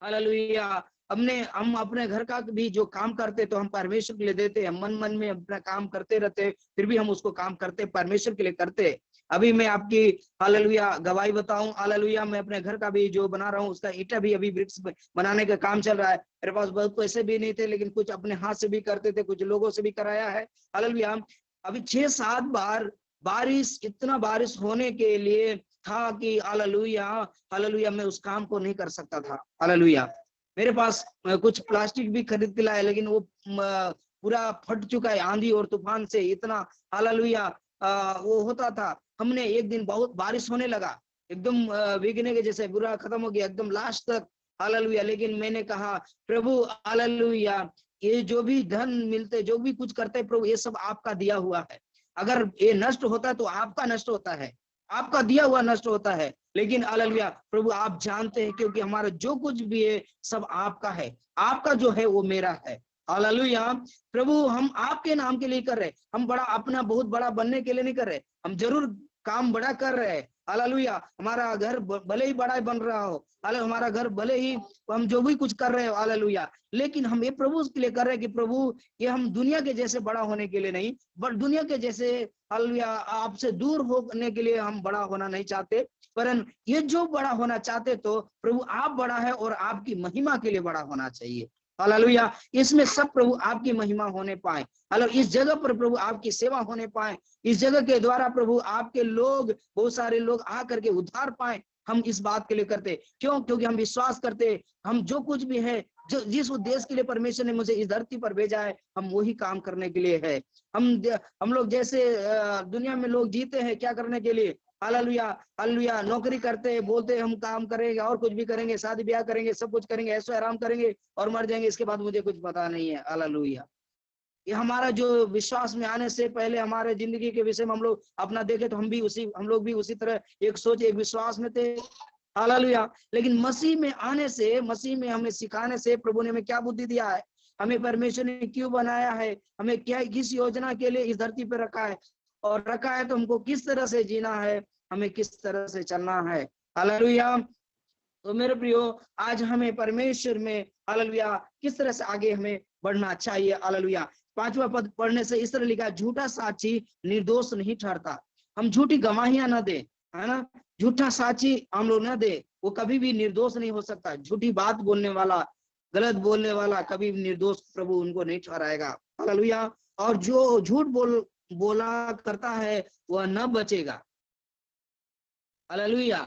Speaker 2: हालेलुया। हम अपने घर का भी जो काम करते तो हम परमेश्वर के लिए देते हैं, मन मन में अपना काम करते रहते, फिर भी हम उसको काम करते परमेश्वर के लिए करते। अभी मैं आपकी हालेलुया गवाही बताऊं, हालेलुया, मैं अपने घर का भी जो बना रहा हूँ, उसका ईंटा भी अभी ब्रिक्स बनाने का काम चल रहा है। मेरे पास बहुत पैसे भी नहीं थे, लेकिन कुछ अपने हाथ से भी करते थे, कुछ लोगों से भी कराया है। हालेलुया। अभी 6-7 बार बारिश, इतना बारिश होने के लिए था कि हालेलुया, हालेलुया, मैं उस काम को नहीं कर सकता था। हालेलुया। मेरे पास कुछ प्लास्टिक भी खरीद के लाया, लेकिन वो पूरा फट चुका है आंधी और तूफान से। इतना हालेलुया वो होता था। हमने एक दिन बहुत बारिश होने लगा, एकदम भीगने के जैसे, बुरा खत्म हो गया एकदम लास्ट तक। हालेलुया। लेकिन मैंने कहा, प्रभु हालेलुया, ये जो भी धन मिलते, जो भी कुछ करते प्रभु, ये सब आपका दिया हुआ है। अगर ये नष्ट होता है तो आपका नष्ट होता है, आपका दिया हुआ नष्ट होता है। लेकिन हालेलुया प्रभु आप जानते हैं, क्योंकि हमारा जो कुछ भी है सब आपका है, आपका जो है वो मेरा है। हालेलुया। प्रभु हम आपके नाम के लिए कर रहे, हम बड़ा अपना बहुत बड़ा बनने के लिए नहीं कर रहे, हम जरूर काम बड़ा कर रहे हैं। हालेलुया। हमारा घर भले ही बड़ा बन रहा हो, हमारा घर भले ही हम जो भी कुछ कर रहे हो, हालेलुया, लेकिन हम ये प्रभु के लिए कर रहे हैं कि प्रभु ये हम दुनिया के जैसे बड़ा होने के लिए नहीं, बट दुनिया के जैसे हालेलुया आपसे दूर होने के लिए हम बड़ा होना नहीं चाहते, परंतु ये जो बड़ा होना चाहते तो प्रभु आप बड़ा है और आपकी महिमा के लिए बड़ा होना चाहिए। हालेलुया। इसमें सब प्रभु आपकी महिमा होने पाए। हालेलुया। इस जगह पर प्रभु आपकी सेवा होने पाए, इस जगह के द्वारा प्रभु आपके लोग, बहुत सारे लोग आकर के उद्धार पाए। हम इस बात के लिए करते, क्यों? क्योंकि हम विश्वास करते, हम जो कुछ भी है, जो जिस उद्देश्य के लिए परमेश्वर ने मुझे इस धरती पर भेजा है, हम वही काम करने के लिए है। हम लोग जैसे दुनिया में लोग जीते हैं, क्या करने के लिए? Hallelujah hallelujah. नौकरी करते हैं, बोलते हैं हम काम करेंगे और कुछ भी करेंगे, शादी ब्याह करेंगे, सब कुछ करेंगे, ऐसो आराम करेंगे और मर जाएंगे, इसके बाद मुझे कुछ पता नहीं है। हालेलुया। ये हमारा जो विश्वास में आने से पहले हमारे जिंदगी के विषय में हम लोग अपना देखे तो हम लोग भी उसी तरह एक सोच एक विश्वास में थे। हालेलुया। लेकिन मसीह में आने से, मसीह में हमें सिखाने से प्रभु ने हमें क्या बुद्धि दिया है, हमें परमेश्वर ने क्यों बनाया है, हमें क्या किस योजना के लिए इस धरती पर रखा है, और रखा है तो हमको किस तरह से जीना है, हमें किस तरह से चलना है। हालेलुया। तो मेरे प्रियो, आज हमें परमेश्वर में हालेलुया किस तरह से आगे हमें बढ़ना चाहिए। हालेलुया। 5वां पद पढ़ने से इस तरह लिखा, झूठा साक्षी निर्दोष नहीं ठहरता। हम झूठी गवाहियां ना दे, है ना, झूठा साक्षी हम लोग ना दे, वो कभी भी निर्दोष नहीं हो सकता। झूठी बात बोलने वाला, गलत बोलने वाला कभी भी निर्दोष प्रभु उनको नहीं ठहराएगा। हालेलुया। और जो झूठ बोला करता है वह न बचेगा। हालेलुया।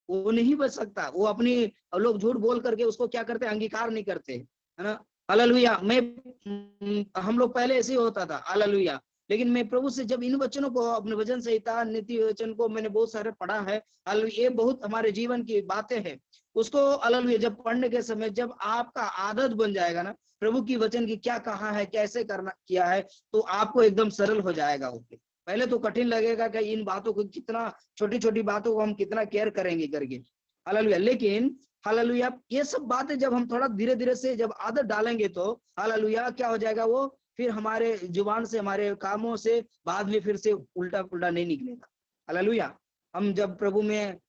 Speaker 2: वो नहीं बच सकता। वो अपनी, लोग झूठ बोल करके उसको क्या करते हैं, अंगीकार नहीं करते, है ना। हालेलुया। हम लोग पहले ऐसे ही होता था। हालेलुया। लेकिन मैं प्रभु से जब इन वचनों को, अपने वचन संहिता नीति वचन को मैंने बहुत सारे पढ़ा है। हालेलुया। ये बहुत हमारे जीवन की बातें हैं। उसको हालेलुया जब पढ़ने के समय, जब आपका आदत बन जाएगा ना, प्रभु की वचन की क्या कहा है, कैसे करना किया है, तो आपको एकदम सरल हो जाएगा। ओके, पहले तो कठिन लगेगा कि इन बातों को कितना, छोटी छोटी बातों को हम कितना केयर करेंगे करके। हालेलुया। लेकिन हालेलुया ये सब बातें जब हम थोड़ा धीरे धीरे से जब आदत डालेंगे तो हालेलुया क्या हो जाएगा, वो फिर हमारे जुबान से, हमारे कामों से बाद में फिर से उल्टा पुल्टा नहीं निकलेगा। हालेलुया। हम जब प्रभु में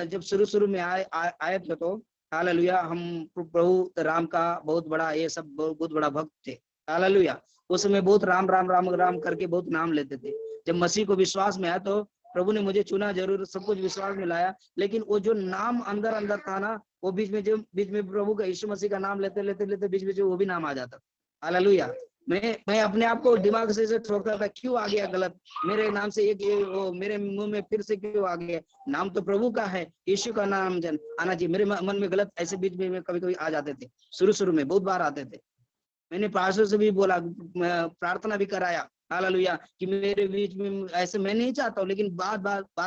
Speaker 2: जब शुरू शुरू में आए थे तो हालेलुया, हम प्रभु राम का बहुत बड़ा, ये सब बहुत बड़ा भक्त थे। हालेलुया। उस समय बहुत राम राम राम राम करके बहुत नाम लेते थे। जब मसीह को विश्वास में आया तो प्रभु ने मुझे चुना जरूर, सब कुछ विश्वास में लाया, लेकिन वो जो नाम अंदर अंदर था ना, वो बीच में प्रभु का, यीशु मसीह का नाम लेते लेते लेते बीच बीच में वो भी नाम आ जाता। हालेलुया। मैं अपने आप को दिमाग से ठोकता था, क्यों आ गया गलत, मेरे नाम से एक वो मेरे मुंह में फिर से क्यों आ गया, नाम तो प्रभु का है, यीशु का नाम आना चाहिए। मेरे मन में गलत ऐसे बीच में कभी कभी आ जाते थे। शुरू में बहुत बार आते थे। मैंने पास्टर से भी बोला, प्रार्थना भी कराया हालेलुया कि मेरे बीच में ऐसे मैं नहीं चाहता हूँ, लेकिन बार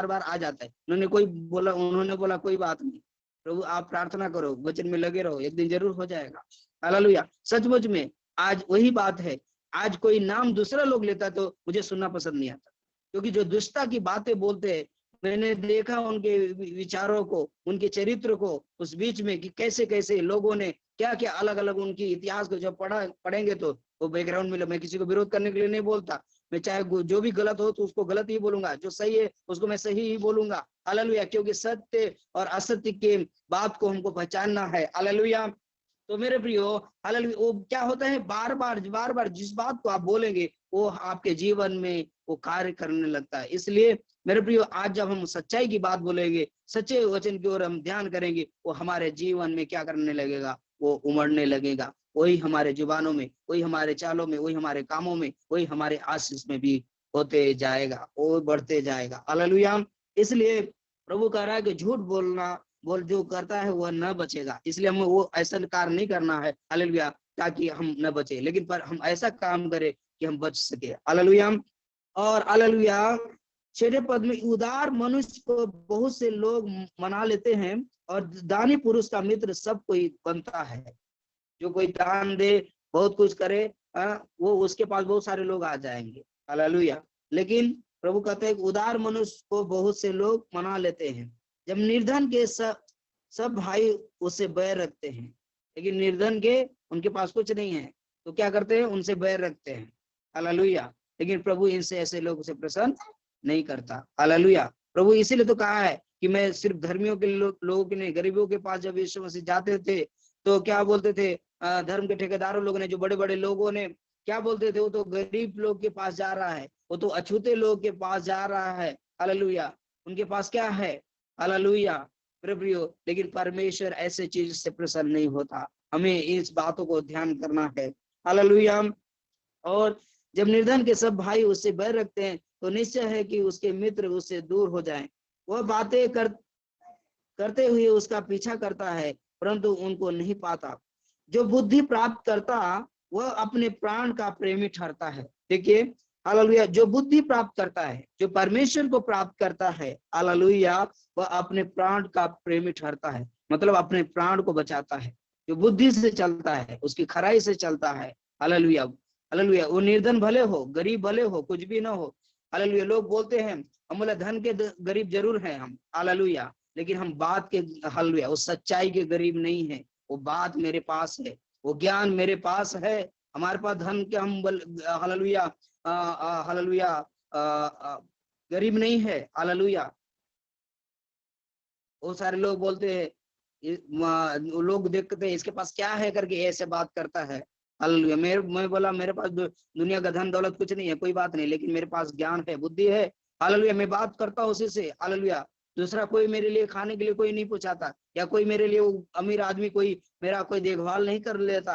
Speaker 2: बार आ जाता है। उन्होंने बोला कोई बात नहीं, प्रभु आप प्रार्थना करो, वचन में लगे रहो, एक दिन जरूर हो जाएगा। हालेलुया। सचमुच में आज वही बात है। आज कोई नाम दूसरा लोग लेता तो मुझे सुनना पसंद नहीं आता, क्योंकि जो दुष्टता की बातें बोलते हैं, मैंने देखा उनके विचारों को, उनके चरित्र को उस बीच में कि कैसे कैसे लोगों ने क्या क्या अलग अलग उनकी इतिहास को जब पढ़ेंगे तो वो बैकग्राउंड में, मैं किसी को विरोध करने के लिए नहीं बोलता, मैं चाहे जो भी गलत हो तो उसको गलत ही बोलूंगा, जो सही है उसको मैं सही ही बोलूंगा। हालेलुया। क्योंकि सत्य और असत्य के बात को हमको पहचानना है। हालेलुया। तो मेरे प्रियो हालेलुया, वो क्या होता है, बार बार जिस बात को आप बोलेंगे वो आपके जीवन में वो कार्य करने लगता है। इसलिए मेरे प्रियो, आज जब हम सच्चाई की बात बोलेंगे, सच्चे वचन की ओर हम ध्यान करेंगे, वो हमारे जीवन में क्या करने लगेगा, वो उमड़ने लगेगा। वही हमारे जुबानों में, वही हमारे चालों में, वही हमारे कामों में, वही हमारे आशीष में भी होते जाएगा, वो बढ़ते जाएगा। हालेलुया। इसलिए प्रभु कह रहा है कि झूठ बोल जो करता है वह न बचेगा। इसलिए हमें वो ऐसा कार्य नहीं करना है हालेलुया ताकि हम न बचे, लेकिन पर हम ऐसा काम करें कि हम बच सके। हालेलुया। और हालेलुया 6 पद में, उदार मनुष्य को बहुत से लोग मना लेते हैं और दानी पुरुष का मित्र सब कोई बनता है। जो कोई दान दे, बहुत कुछ करे, वो उसके पास बहुत सारे लोग आ जाएंगे। हालेलुया। लेकिन प्रभु कहते हैं उदार मनुष्य को बहुत से लोग मना लेते हैं, जब निर्धन के सब भाई उससे बैर रखते हैं। लेकिन निर्धन के, उनके पास कुछ नहीं है तो क्या करते हैं, उनसे बैर रखते हैं। हालेलुया। लेकिन प्रभु इनसे, ऐसे लोगों से प्रसन्न नहीं करता। हालेलुया। प्रभु इसीलिए तो कहा है कि मैं सिर्फ धर्मियों के लोगों के नहीं, गरीबों के पास जब यीशु मसीह जाते थे तो क्या बोलते थे, धर्म के ठेकेदारों लोगों ने, जो बड़े बड़े लोगों ने क्या बोलते थे, वो तो गरीब लोग के पास जा रहा है, वो तो अछूते लोग के पास जा रहा है। हालेलुया। उनके पास क्या है। हालेलुया। प्रियो, लेकिन परमेश्वर ऐसे चीज से प्रसन्न नहीं होता। हमें इस बातों को ध्यान करना है। हालेलुया। और जब निर्धन के सब भाई उससे बैर रखते हैं तो निश्चय है कि उसके मित्र उससे दूर हो जाएं। वह बातें करते हुए उसका पीछा करता है परंतु उनको नहीं पाता। जो बुद्धि प्राप्त करता वह अपने प्राण का प्रेमी ठहरता है। देखिए हालेलुया। जो बुद्धि प्राप्त करता है, जो परमेश्वर को प्राप्त करता है, हालेलुया, वह अपने प्राण का प्रेमी ठहरता है, मतलब अपने प्राण को बचाता है। जो बुद्धि से चलता है, उसकी खराई से चलता है, हालेलुया, हालेलुया, वो निर्धन भले हो, गरीब भले हो, कुछ भी ना हो, हालेलुया। लोग बोलते हैं हम बोले धन के गरीब जरूर हैं हम, हालेलुया, लेकिन हम बात के, हालेलुया, वो सच्चाई के गरीब नहीं है। वो बात मेरे पास है, वो ज्ञान मेरे पास है। हमारे पास धन के हम हालेलुया, हालेलुया, गरीब नहीं है, हालेलुया। बहुत सारे लोग बोलते हैं, लोग देखते हैं इसके पास क्या है करके ऐसे बात करता है, हालेलुया। मैं बोला मेरे पास दुनिया का धन दौलत कुछ नहीं है, कोई बात नहीं, लेकिन मेरे पास ज्ञान है, बुद्धि है, हालेलुया। मैं बात करता हूँ उसी से, हालेलुया। दूसरा कोई मेरे लिए खाने के लिए कोई नहीं पूछाता, या कोई मेरे लिए अमीर आदमी कोई मेरा कोई देखभाल नहीं कर लेता,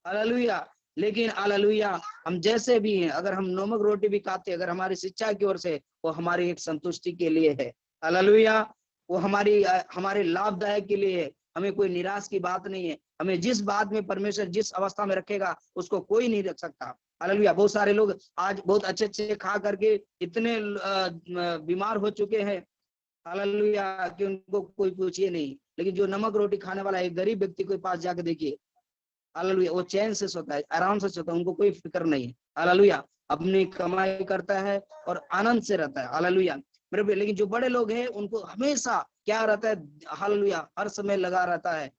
Speaker 2: हालेलुया। लेकिन हालेलुया, हम जैसे भी हैं, अगर हम नमक रोटी भी खाते, अगर हमारी शिक्षा की ओर से, वो हमारी एक संतुष्टि के लिए है, हालेलुया। वो हमारे लाभदायक के लिए है, हमें कोई निराश की बात नहीं है। हमें जिस बात में परमेश्वर जिस अवस्था में रखेगा, उसको कोई नहीं रख सकता, हालेलुया। बहुत सारे लोग आज बहुत अच्छे अच्छे खा करके इतने बीमार हो चुके हैं, हालेलुया, कि उनको कोई पूछिए नहीं। लेकिन जो नमक रोटी खाने वाला है, गरीब व्यक्ति के पास जाकर देखिए, हालेलुया, वो चैन से सोता है, आराम से सोता है, उनको कोई फिक्र नहीं है, हालेलुया। अपनी कमाई करता है और आनंद से रहता है, हालेलुया मेरे भाई। लेकिन जो बड़े लोग हैं, उनको हमेशा क्या रहता है, हालेलुया, हर समय लगा रहता है,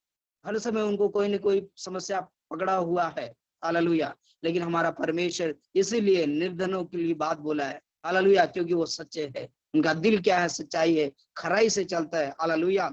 Speaker 2: हर समय उनको कोई न कोई समस्या पकड़ा हुआ है, हालेलुया। लेकिन हमारा परमेश्वर इसीलिए निर्धनों के लिए बात बोला है, हालेलुया, क्योंकि वो सच्चे है, उनका दिल क्या है, सच्चाई है, खराई से चलता है, हालेलुया।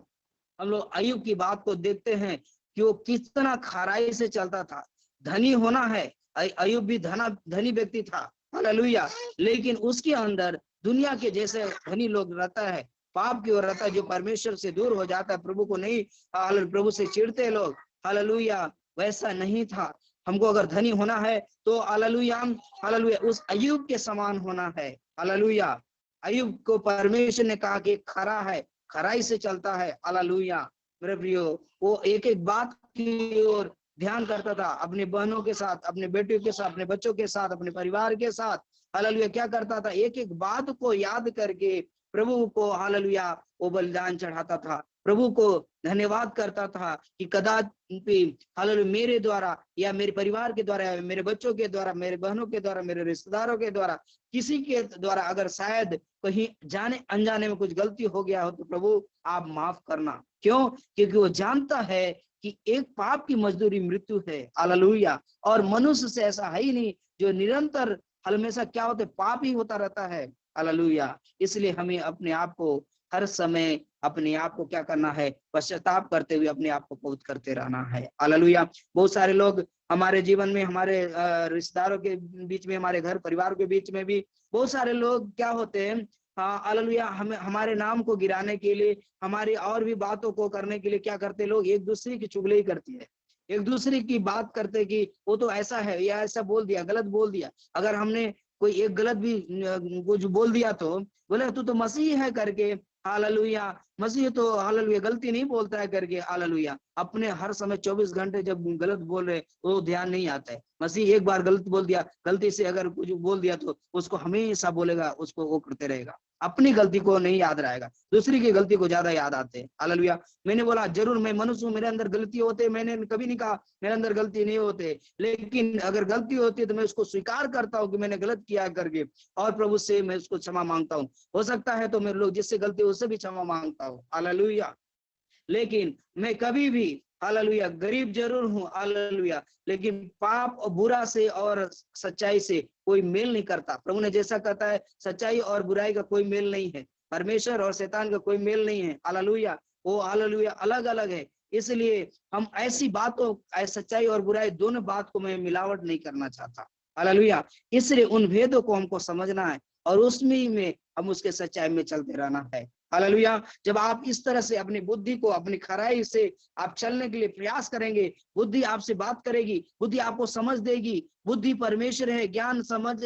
Speaker 2: हम लोग अय्यूब की बात को देखते हैं कि वो कितना खराई से चलता था। धनी होना है, अय्यूब भी धनी व्यक्ति था, हालेलुया, लेकिन उसके अंदर दुनिया के जैसे धनी लोग रहता है, पाप की ओर रहता है, जो परमेश्वर से दूर हो जाता है, प्रभु को नहीं, प्रभु से चिढ़ते लोग, हालेलुया, वैसा नहीं था। हमको अगर धनी होना है तो हालेलुया, हालेलुया, उस अय्यूब के समान होना है, हालेलुया। अय्यूब को परमेश्वर ने कहा कि खरा है, खराई से चलता है, हालेलुया मेरे प्रियो। वो एक एक बात की ओर ध्यान करता था, अपने बहनों के साथ, अपने बेटियों के साथ, अपने बच्चों के साथ, अपने परिवार के साथ, हालेलुया, क्या करता था, एक एक बात को याद करके प्रभु को, हालेलुया, वो बलिदान चढ़ाता था, प्रभु को धन्यवाद करता था कि कदापि, हालेलुया, मेरे द्वारा या मेरे परिवार के द्वारा, मेरे बच्चों के द्वारा, मेरे बहनों के द्वारा, मेरे रिश्तेदारों के द्वारा, किसी के द्वारा अगर शायद कहीं जाने अनजाने में कुछ गलती हो गया हो, तो प्रभु आप माफ करना। क्यों? क्योंकि वो जानता है कि एक पाप की मजदूरी मृत्यु है, हालेलुया। और मनुष्य से ऐसा है ही नहीं जो निरंतर हमेशा क्या होता है, पाप ही होता रहता है, हालेलुया। इसलिए हमें अपने आप को हर समय, अपने आप को क्या करना है, पश्चाताप करते हुए अपने आप को पवित्र करते रहना है, हालेलुया। बहुत सारे लोग हमारे जीवन में, हमारे रिश्तेदारों के बीच में, हमारे घर परिवार के बीच में भी बहुत सारे लोग क्या होते हैं, हालेलुया, हमें हमारे नाम को गिराने के लिए, हमारी और भी बातों को करने के लिए क्या करते लोग, एक दूसरे की चुगली करती है, एक दूसरे की बात करते कि वो तो ऐसा है, या ऐसा बोल दिया, गलत बोल दिया। अगर हमने कोई एक गलत भी कुछ बोल दिया तो बोले तू तो मसीह है करके, हालेलुया, मसीह तो हालेलुया गलती नहीं बोलता है करके, हालेलुया। अपने हर समय 24 घंटे जब गलत बोल रहे, वो ध्यान नहीं आता है। मसीह एक बार गलत बोल दिया, गलती से अगर कुछ बोल दिया तो उसको हमेशा बोलेगा, उसको वो करते रहेगा, अपनी गलती को नहीं याद रहेगा, दूसरी की गलती को ज्यादा याद आते हैं, हालेलुया। मैंने बोला जरूर मैं मनुष्य हूँ, मेरे अंदर गलती होते, मैंने कभी नहीं कहा मेरे अंदर गलती नहीं होते, लेकिन अगर गलती होती है तो मैं उसको स्वीकार करता हूँ कि मैंने गलत किया करके, और प्रभु से मैं उसको क्षमा मांगता हूँ। हो सकता है तो मेरे लोग जिससे गलती उससे भी क्षमा मांगता हूँ, हालेलुया। लेकिन मैं कभी भी, हालेलुया, गरीब जरूर हूँ, हालेलुया, लेकिन पाप और बुरा से और सच्चाई से कोई मेल नहीं करता। प्रभु ने जैसा कहता है, सच्चाई और बुराई का कोई मेल नहीं है, परमेश्वर और शैतान का कोई मेल नहीं है, हालेलुया। वो हालेलुया अलग अलग है। इसलिए हम ऐसी बातों, सच्चाई और बुराई दोनों बात को मैं मिलावट नहीं करना चाहता, हालेलुया। इसलिए उन भेदों को हमको समझना है और उसमें में हम उसके सच्चाई में चलते रहना है, हालेलुया। जब आप इस तरह से अपनी बुद्धि को, अपनी खराई से आप चलने के लिए प्रयास करेंगे, बुद्धि आपसे बात करेगी, बुद्धि आपको समझ देगी, बुद्धि परमेश्वर है, ज्ञान समझ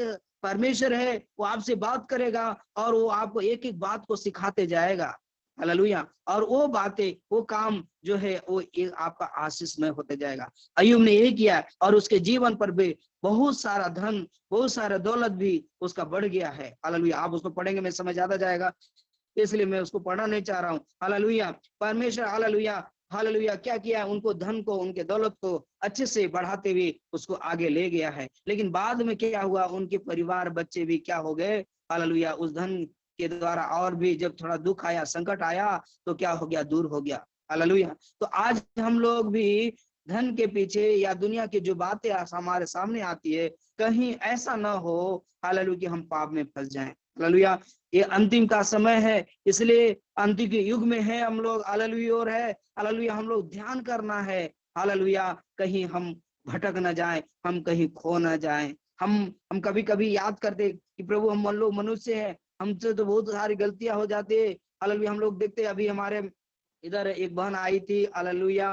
Speaker 2: परमेश्वर है, वो आपसे बात करेगा और वो आपको एक एक बात को सिखाते जाएगा, हालेलुया। और वो बातें, वो काम जो है वो एक आपका आशीषमय होते जाएगा। अय्यूब ने यही किया और उसके जीवन पर भी बहुत सारा धन, बहुत सारा दौलत भी उसका बढ़ गया है। हालेलुया। आप उसको पढ़ेंगे में समय ज्यादा जाएगा, इसलिए मैं उसको पढ़ना नहीं चाह रहा हूँ। हालेलुया। परमेश्वर हालेलुया हालेलुया क्या किया, उनको धन को, उनके दौलत को अच्छे से बढ़ाते हुए उसको आगे ले गया है। लेकिन बाद में क्या हुआ, उनके परिवार बच्चे भी क्या हो गए, हालेलुया, उस धन के द्वारा और भी जब थोड़ा दुख आया, संकट आया, तो क्या हो गया, दूर हो गया। हालेलुया। तो आज हम लोग भी धन के पीछे या दुनिया की जो बातें हमारे सामने आती है, कहीं ऐसा ना हो हालेलुया कि हम पाप में फंस जाएं। हालेलुया। ये अंतिम का समय है, इसलिए अंतिम के युग में है हम लोग। हालेलुया। और है हालेलुया, हम लोग ध्यान करना है। हालेलुया। कहीं हम भटक न जाएं, हम कहीं खो न जाएं। हम कभी कभी याद करते कि प्रभु हम लोग मनुष्य हैं, हमसे तो बहुत सारी गलतियां हो जाती है। हालेलुया। हम लोग देखते अभी हमारे इधर एक बहन आई थी। हालेलुया।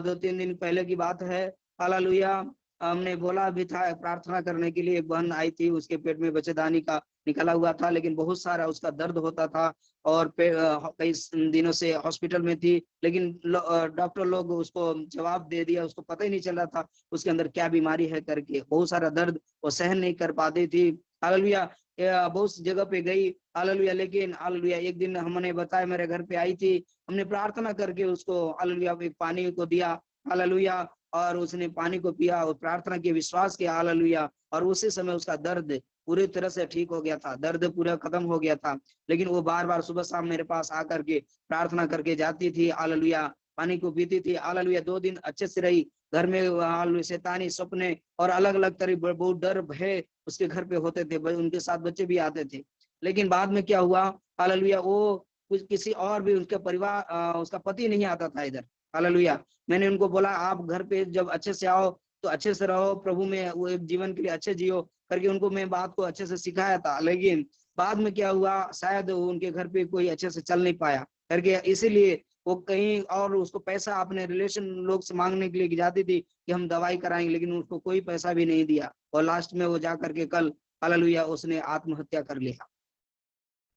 Speaker 2: 2-3 दिन पहले की बात है। हालेलुया। हमने बोला भी था प्रार्थना करने के लिए। एक बहन आई थी, उसके पेट में बच्चेदानी का निकला हुआ था, लेकिन बहुत सारा उसका दर्द होता था और कई दिनों से हॉस्पिटल में थी। लेकिन डॉक्टर लोग उसको जवाब दे दिया, उसको पता ही नहीं चल रहा था उसके अंदर क्या बीमारी है करके। बहुत सारा दर्द वो सहन नहीं कर पाती थी। हालेलुया। बहुत जगह पे गई। हालेलुया। लेकिन हालेलुया एक दिन हमने बताया, मेरे घर पे आई थी, हमने प्रार्थना करके उसको हालेलुया पानी को दिया। हालेलुया। और उसने पानी को पिया और प्रार्थना के विश्वास किया। हालेलुया। और उसी समय उसका दर्द पूरी तरह से ठीक हो गया था, दर्द पूरा खत्म हो गया था। लेकिन वो बार बार सुबह शाम मेरे पास आकर के प्रार्थना करके जाती थी। हालेलुया। पानी को पीती थी। हालेलुया। 2 दिन अच्छे से रही। घर में हालेलुया शैतानी सपने और अलग अलग तरह बहुत डर भय उसके घर पे होते थे, उनके साथ बच्चे भी आते थे। लेकिन बाद में क्या हुआ, हालेलुया, वो कुछ किसी और भी उसके परिवार उसका पति नहीं आता था इधर। हालेलुया। मैंने उनको बोला आप घर पे जब अच्छे से आओ तो अच्छे से रहो, प्रभु में वो एक जीवन के लिए अच्छे जियो करके उनको मैं बात को अच्छे से सिखाया था। लेकिन बाद में क्या हुआ, शायद उनके घर पे कोई अच्छे से चल नहीं पाया करके, इसीलिए वो कहीं और उसको पैसा अपने रिलेशन लोग से मांगने के लिए जाती थी कि हम दवाई कराएंगे, लेकिन उसको कोई पैसा भी नहीं दिया और लास्ट में वो जा करके कल हालेलुया उसने आत्महत्या कर लिया।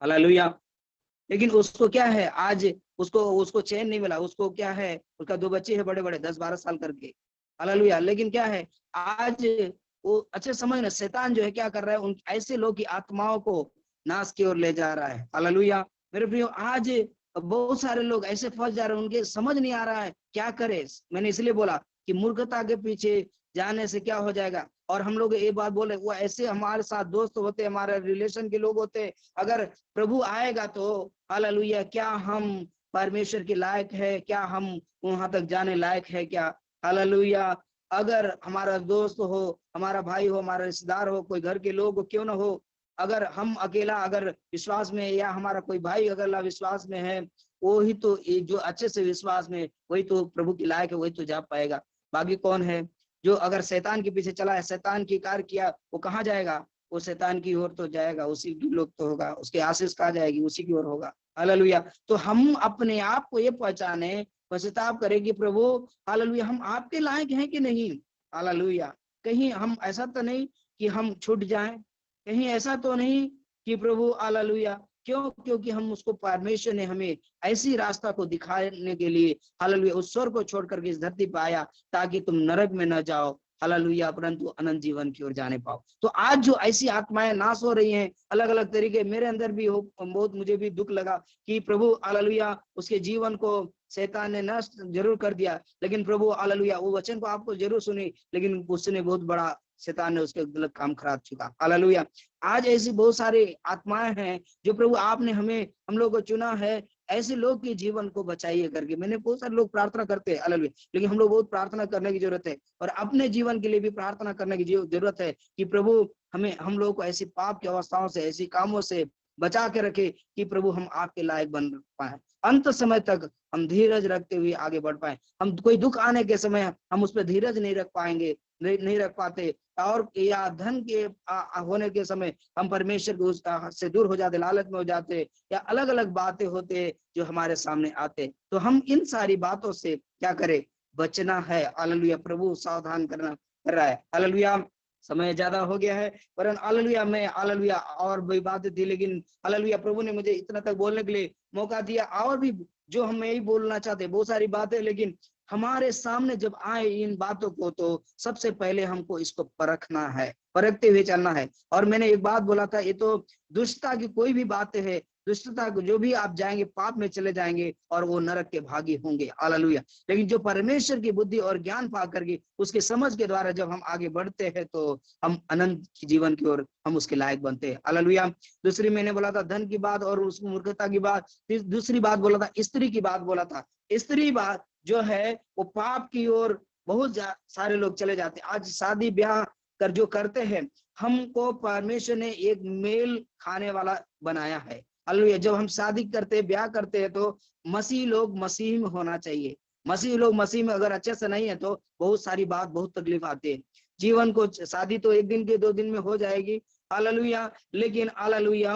Speaker 2: हालेलुया। लेकिन उसको क्या है, आज उसको उसको चैन नहीं मिला। उसको क्या है, उसका 2 बच्चे हैं बड़े बड़े 10-12 साल करके। हालेलुया। लेकिन क्या है, आज वो अच्छे समय में शैतान जो है क्या कर रहा है, उन ऐसे लोग की आत्माओं को नाश की ओर ले जा रहा है। हालेलुया। मेरे प्रियो, आज बहुत सारे लोग ऐसे फंस जा रहे हैं, उनके समझ नहीं आ रहा है क्या करे। मैंने इसलिए बोला कि मूर्खता के पीछे जाने से क्या हो जाएगा। और हम लोग ये बात बोले, वो ऐसे हमारे साथ दोस्त होते, हमारे रिलेशन के लोग होते, अगर प्रभु आएगा तो हालेलुया क्या हम परमेश्वर के लायक है, क्या हम वहां तक जाने लायक है क्या। हालेलुया। अगर हमारा दोस्त हो, हमारा भाई हो, हमारा रिश्तेदार हो, कोई घर के लोग हो, क्यों ना हो, अगर हम अकेला अगर विश्वास में, या हमारा कोई भाई अगर विश्वास में है, वो ही तो जो अच्छे से विश्वास में, वही तो प्रभु के लायक है, वही तो जा पाएगा। बाकी कौन है जो अगर शैतान के पीछे चला है, शैतान की कार्य किया, वो कहाँ जाएगा, वो शैतान की ओर तो जाएगा, उसी की लोग तो होगा, उसके आशीष कहाँ जाएगी, उसी की ओर होगा। हालेलुया। तो हम अपने आप को ये पहचाने, पश्चाताप करें कि प्रभु हालेलुया हम आपके लायक हैं कि नहीं। हालेलुया। कहीं हम ऐसा तो नहीं कि हम छूट जाएं, कहीं ऐसा तो नहीं कि प्रभु हालेलुया, क्यों, क्योंकि हम उसको, परमेश्वर ने हमें ऐसी रास्ता को दिखाने के लिए हालेलुया उस स्वर को छोड़ करके इस धरती पर आया, ताकि तुम नरक में न जाओ हालेलुया, परंतु अनंत जीवन की ओर जाने पाओ। तो आज जो ऐसी आत्माएं नाश हो रही हैं अलग अलग तरीके, मेरे अंदर भी हो, बहुत मुझे भी दुख लगा कि प्रभु हालेलुया उसके जीवन को शैतान ने नष्ट जरूर कर दिया, लेकिन प्रभु हालेलुया वो वचन को आपको जरूर सुनी, लेकिन उसने बहुत बड़ा, शैतान ने उसके गलत काम खराब चुका। हालेलुया। आज ऐसी बहुत सारी आत्माएं हैं जो प्रभु आपने हमें, हम लोग को चुना है, ऐसे लोग के जीवन को बचाइए करके। मैंने बहुत सारे लोग प्रार्थना करते हैं हालेलुया, लेकिन हम लोग बहुत प्रार्थना करने की जरूरत है, और अपने जीवन के लिए भी प्रार्थना करने की जरूरत है कि प्रभु हमें, हम लोग को ऐसी पाप की अवस्थाओं से, ऐसी कामों से बचा के रखे कि प्रभु हम आपके लायक बन पाए, अंत समय तक हम धीरज रखते हुए आगे बढ़ पाए। हम कोई दुख आने के समय हम उस पर धीरज नहीं रख पाएंगे, नहीं रख पाते, और या धन के होने के समय हम परमेश्वर को से दूर हो जाते, लालच में हो जाते, या अलग अलग बातें होते जो हमारे सामने आते। तो हम इन सारी बातों से क्या करें, बचना है। हालेलुया। प्रभु सावधान कर रहा है। हालेलुया। समय ज्यादा हो गया है, पर हालेलुया मैं हालेलुया और भी बातें थी, लेकिन हालेलुया प्रभु ने मुझे इतना तक बोलने के लिए मौका दिया। और भी जो हम यही बोलना चाहते बहुत सारी बातें, लेकिन हमारे सामने जब आए इन बातों को तो सबसे पहले हमको इसको परखना है, परखते हुए चलना है। और मैंने एक बात बोला था, ये तो दुष्टता की कोई भी बातें है, दुष्टता को जो भी आप जाएंगे पाप में चले जाएंगे और वो नरक के भागी होंगे। हालेलुया। लेकिन जो परमेश्वर की बुद्धि और ज्ञान पा करके उसके समझ के द्वारा जब हम आगे बढ़ते हैं तो हम अनंत जीवन की ओर हम उसके लायक बनते हैं। हालेलुया। दूसरी मैंने बोला था धन की बात और उस मूर्खता की बात। दूसरी बात बोला था स्त्री की बात बोला था। स्त्री बात जो है वो पाप की ओर बहुत सारे लोग चले जाते हैं। आज शादी ब्याह कर जो करते हैं, हमको परमेश्वर ने एक मेल खाने वाला बनाया है। हालेलुया। जब हम शादी करते हैं ब्याह करते हैं तो मसीह लोग मसीह में होना चाहिए। मसीह लोग मसीह में अगर अच्छे से नहीं है तो बहुत सारी बात बहुत तकलीफ आती है। जीवन को शादी तो एक दिन के 2 दिन में हो जाएगी। हालेलुया। लेकिन हालेलुया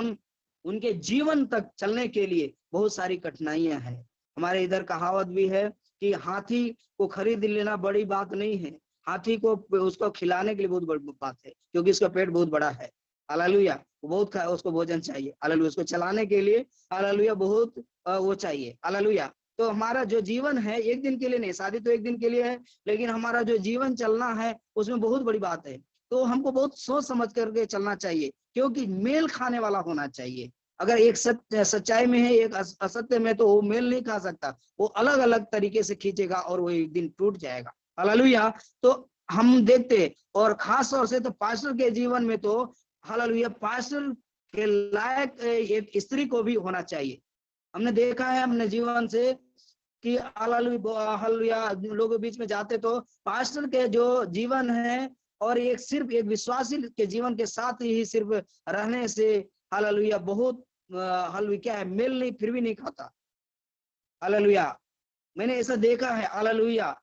Speaker 2: उनके जीवन तक चलने के लिए बहुत सारी कठिनाइयां हैं। हमारे इधर कहावत भी है कि हाथी को खरीद लेना बड़ी बात नहीं है, हाथी को उसको खिलाने के लिए बहुत बड़ी बात है, क्योंकि उसका पेट बहुत बड़ा है। हालेलुया। बहुत उसको भोजन चाहिए। हालेलुया। उसको चलाने के लिए हालेलुया बहुत वो चाहिए। हालेलुया। तो हमारा जो जीवन है एक दिन के लिए नहीं, शादी तो एक दिन के लिए है, लेकिन हमारा जो जीवन चलना है उसमें बहुत बड़ी बात है। तो हमको बहुत सोच समझ करके चलना चाहिए, क्योंकि मेल खाने वाला होना चाहिए। अगर एक सच्चाई में है एक असत्य में, तो वो मेल नहीं खा सकता, वो अलग अलग तरीके से खींचेगा और वो एक दिन टूट जाएगा। हालेलुया। तो हम देखते और खास तौर से तो पास्टर के जीवन में तो हालेलुया पास्टर के लायक एक स्त्री को भी होना चाहिए। हमने देखा है अपने जीवन से कि हालेलुया लोगों के बीच में जाते तो पास्टर के जो जीवन है और एक सिर्फ एक विश्वासी के जीवन के साथ ही सिर्फ रहने से हालेलुया बहुत हालेलुया क्या है मेल नहीं फिर भी नहीं खाता। हालेलुया। मैंने ऐसा देखा है। हालेलुया।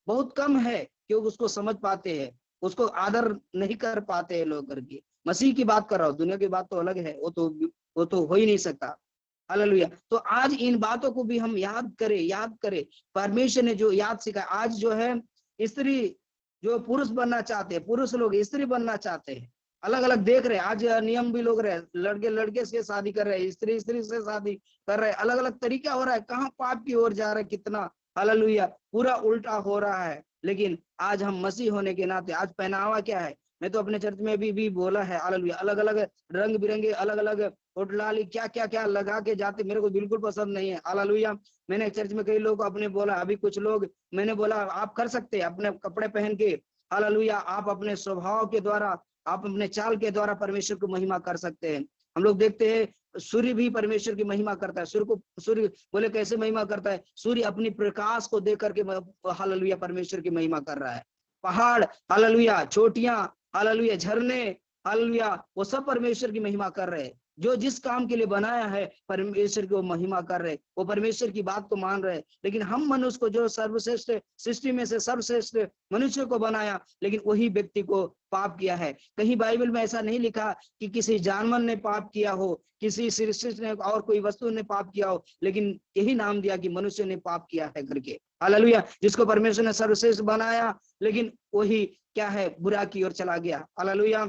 Speaker 2: बहुत कम है क्योंकि उसको समझ पाते हैं, उसको आदर नहीं कर पाते हैं लोग करके। मसीह की बात कर रहा हूँ, दुनिया की बात तो अलग है, वो तो हो ही नहीं सकता। हालेलुया। तो आज इन बातों को भी हम याद करें। परमेश्वर ने जो याद सिखाया, आज जो है स्त्री जो पुरुष बनना चाहते हैं, पुरुष लोग स्त्री बनना चाहते हैं, अलग अलग देख रहे हैं। आज नियम भी लोग रहे, लड़के लड़के से शादी कर रहे हैं, स्त्री स्त्री से शादी कर रहे हैं, अलग अलग तरीका हो रहा है। कहाँ पाप की ओर जा रहा है, कितना हालेलुया पूरा उल्टा हो रहा है। लेकिन आज हम मसीह होने के नाते आज पहनावा क्या है, मैं तो अपने चर्च में भी बोला है हालेलुया, अलग अलग रंग बिरंगे अलग अलग होटलाली क्या क्या क्या लगा के जाते, मेरे को बिल्कुल पसंद नहीं है। हालेलुया। मैंने चर्च में कई लोग को अपने बोला, अभी कुछ लोग मैंने बोला आप कर सकते हैं अपने कपड़े पहन के, हालेलुया आप अपने स्वभाव के द्वारा आप अपने चाल के द्वारा परमेश्वर को महिमा कर सकते हैं। हम लोग देखते हैं सूर्य भी परमेश्वर की महिमा करता है। सूर्य बोले कैसे महिमा करता है, सूर्य अपनी प्रकाश को देख करके हालेलुया परमेश्वर की महिमा कर रहा है। पहाड़ हालेलुया, चोटियां हालेलुया, झरने हालेलुया, वो सब परमेश्वर की महिमा कर रहे हैं। जो जिस काम के लिए बनाया है परमेश्वर की वो महिमा कर रहे, वो परमेश्वर की बात को मान रहे। लेकिन हम मनुष्य को जो सर्वश्रेष्ठ सृष्टि में से सर्वश्रेष्ठ मनुष्य को बनाया, लेकिन वही व्यक्ति को पाप किया है। कहीं बाइबल में ऐसा नहीं लिखा कि किसी जानवर ने पाप किया हो, किसी सृष्टि ने और कोई वस्तु ने पाप किया हो, लेकिन यही नाम दिया कि मनुष्य ने पाप किया है करके। हालेलुया। जिसको परमेश्वर ने सर्वश्रेष्ठ बनाया, लेकिन वही क्या है बुरा की ओर चला गया। हालेलुया।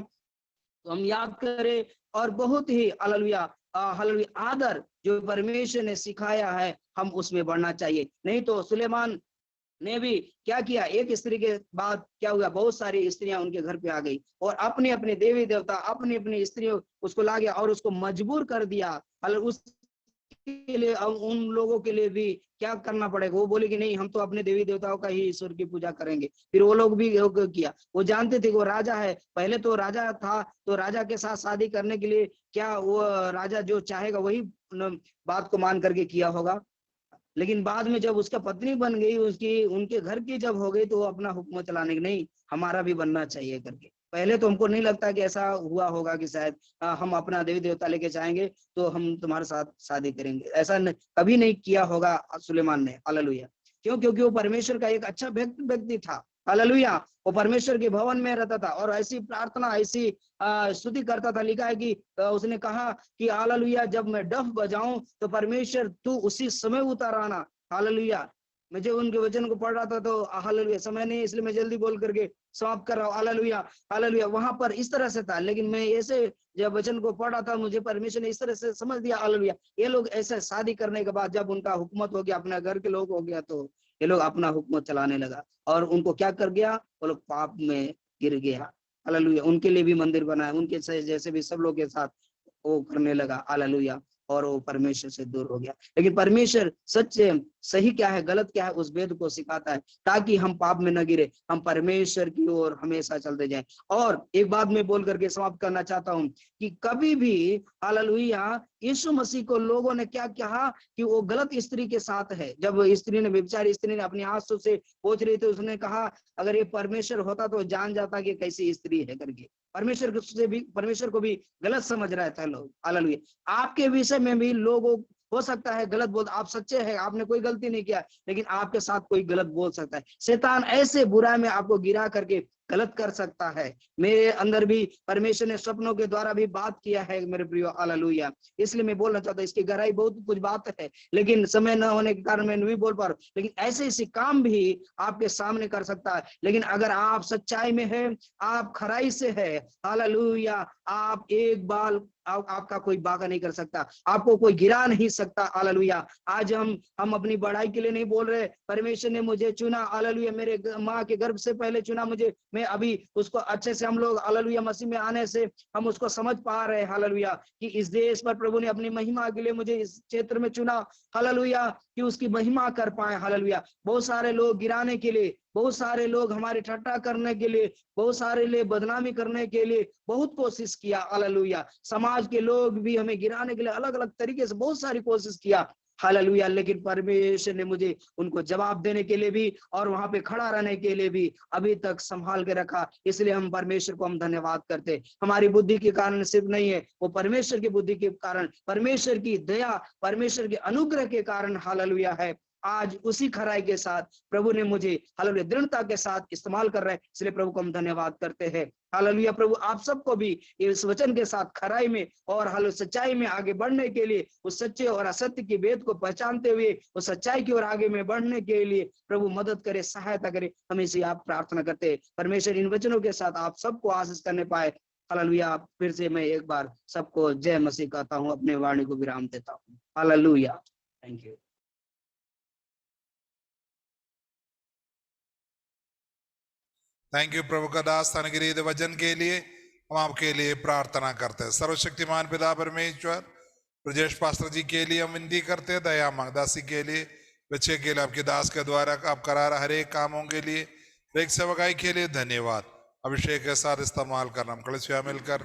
Speaker 2: तो हम याद करें और बहुत ही हालेलुया हालेलुया आदर जो परमेश्वर ने सिखाया है हम उसमें बढ़ना चाहिए। नहीं तो सुलेमान ने भी क्या किया, एक स्त्री के बाद क्या हुआ, बहुत सारी स्त्रियां उनके घर पे आ गई और अपने अपने देवी देवता अपनी अपनी स्त्रियों उसको ला गया और उसको मजबूर कर दिया। उसके लिए अब उन लोगों के लिए भी क्या करना पड़ेगा, वो बोले कि नहीं हम तो अपने देवी देवताओं का ही ईश्वर की पूजा करेंगे। फिर वो लोग भी किया, वो जानते थे वो राजा है, पहले तो राजा था तो राजा के साथ शादी करने के लिए क्या वो राजा जो चाहेगा वही बात को मान करके किया होगा। लेकिन बाद में जब उसका पत्नी बन गई, उसकी उनके घर की जब हो गई, तो वो अपना हुक्म चलाने की नहीं हमारा भी बनना चाहिए करके। पहले तो हमको नहीं लगता कि ऐसा हुआ होगा कि शायद हम अपना देवी देवता लेके जाएंगे तो हम तुम्हारे साथ शादी करेंगे, ऐसा कभी नहीं किया होगा सुलेमान ने। हालेलुया। क्यों? क्योंकि वो परमेश्वर का एक अच्छा व्यक्ति था। हालेलुया। वो परमेश्वर के भवन में रहता था और ऐसी प्रार्थना ऐसी स्तुति करता था। लिखा है कि उसने कहा कि हालेलुया जब मैं डफ बजाऊं तो परमेश्वर तू उसी समय उतर आना। हालेलुया। मैं जब उनके वचन को पढ़ रहा था तो हालेलुया, समय नहीं इसलिए मैं जल्दी बोल करके समाप्त कर रहा हूँ। Hallelujah hallelujah. वहां पर इस तरह से था, लेकिन मैं ऐसे जब वचन को पढ़ रहा था मुझे परमेश्वर ने इस तरह से समझ दिया। हालेलुया। ये लोग ऐसे शादी करने के बाद जब उनका हुकूमत हो गया, अपना घर के लोग हो गया, तो ये लोग अपना हुकूमत चलाने लगा और उनको क्या कर गया, वो लोग पाप में गिर गया। हालेलुया। उनके लिए भी मंदिर बनाया, उनके जैसे भी सब लोग के साथ वो करने लगा। हालेलुया। और वो परमेश्वर से दूर हो गया। लेकिन परमेश्वर सच सही क्या है गलत क्या है उस भेद को सिखाता है, ताकि हम पाप में न गिरे, हम परमेश्वर की ओर हमेशा चलते जाएं। और एक बात मैं बोल करके समाप्त करना चाहता हूं कि कभी भी हालेलुया यीशु मसीह को लोगों ने क्या कहा कि वो गलत स्त्री के साथ है। जब स्त्री ने, व्यभिचारी स्त्री ने अपनी आंसू से पोंछ रही थी, उसने कहा अगर ये परमेश्वर होता तो जान जाता कि कैसी स्त्री है करके। परमेश्वर को भी गलत समझ रहा था लोग। हालेलुया। आपके विषय में भी लोगों हो सकता है गलत बोल, आप सच्चे हैं, आपने कोई गलती नहीं किया, लेकिन आपके साथ कोई गलत बोल सकता है। शैतान ऐसे बुराई में आपको गिरा करके गलत कर सकता है। मेरे अंदर भी परमेश्वर ने सपनों के द्वारा भी बात किया है मेरे प्रियो। हालेलुया। इसलिए मैं बोलना चाहता हूँ, इसकी गहराई बहुत कुछ बात है, लेकिन समय न होने के कारण मैं नहीं बोल पा रहा हूँ। लेकिन ऐसे ऐसे काम भी आपके सामने कर सकता है, लेकिन अगर आप सच्चाई में है, आप खराई से है, हालेलुया, आप एक बाल आपका कोई बाका नहीं कर सकता, आपको कोई गिरा नहीं सकता। हालेलुया। आज हम अपनी बढ़ाई के लिए नहीं बोल रहे, परमेश्वर ने मुझे चुना। हालेलुया। मेरे माँ के गर्भ से पहले चुना मुझे, मैं अभी उसको अच्छे से हम लोग हालेलुया मसीह में आने से हम उसको समझ पा रहे हैं। हालेलुया। कि इस देश पर प्रभु ने अपनी महिमा के लिए मुझे इस क्षेत्र में चुना। हालेलुया। कि उसकी महिमा कर पाए। हालेलुया। बहुत सारे लोग गिराने के लिए, बहुत सारे लोग हमारे ठट्टा करने के लिए, बहुत सारे लिए बदनामी करने के लिए बहुत कोशिश किया। हालेलुया। समाज के लोग भी हमें गिराने के लिए अलग अलग तरीके से बहुत सारी कोशिश किया। हालेलुया। लेकिन परमेश्वर ने मुझे उनको जवाब देने के लिए भी और वहां पे खड़ा रहने के लिए भी अभी तक संभाल के रखा। इसलिए हम परमेश्वर को हम धन्यवाद करते। हमारी बुद्धि के कारण सिर्फ नहीं है, वो परमेश्वर की बुद्धि के कारण, परमेश्वर की दया, परमेश्वर के अनुग्रह के कारण हालेलुया है। आज उसी खराई के साथ प्रभु ने मुझे हालेलुया दृढ़ता के साथ इस्तेमाल कर रहे हैं, इसलिए प्रभु को हम धन्यवाद करते हैं। हालेलुया। प्रभु आप सबको भी इस वचन के साथ खराई में और हालेलुया सच्चाई में आगे बढ़ने के लिए, उस सच्चे और असत्य की भेद को पहचानते हुए उस सच्चाई की ओर आगे में बढ़ने के लिए प्रभु मदद करे, सहायता करे। हमें से आप प्रार्थना करते हैं, परमेश्वर इन वचनों के साथ आप सबको आशीष करने पाए। हालेलुया। फिर से मैं एक बार सबको जय मसीह कहता हूँ, अपने वाणी को विराम देता हूँ। Hallelujah. Thank you.
Speaker 1: Thank you प्रभु का दास अनुग्रहीत वचन के लिए। हम आपके लिए प्रार्थना करते हैं। सर्वशक्तिमान पिता परमेश्वर, ब्रजेश पास्टर जी के लिए हम विनती करते हैं, दया मांगदासी के लिए, बच्चे के लिए आपके दास के द्वारा आप करा रहे हर एक कामों के लिए, एक सेवकाई के लिए धन्यवाद। अभिषेक के साथ इस्तेमाल करना, हम कलिसिया मिलकर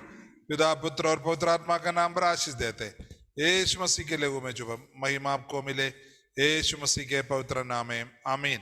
Speaker 1: पिता पुत्र और पवित्र आत्मा का नाम पर आशीष देते। यीशु मसीह के लोगों में जो महिमा आपको मिले, यीशु मसीह के पवित्र नाम में आमीन।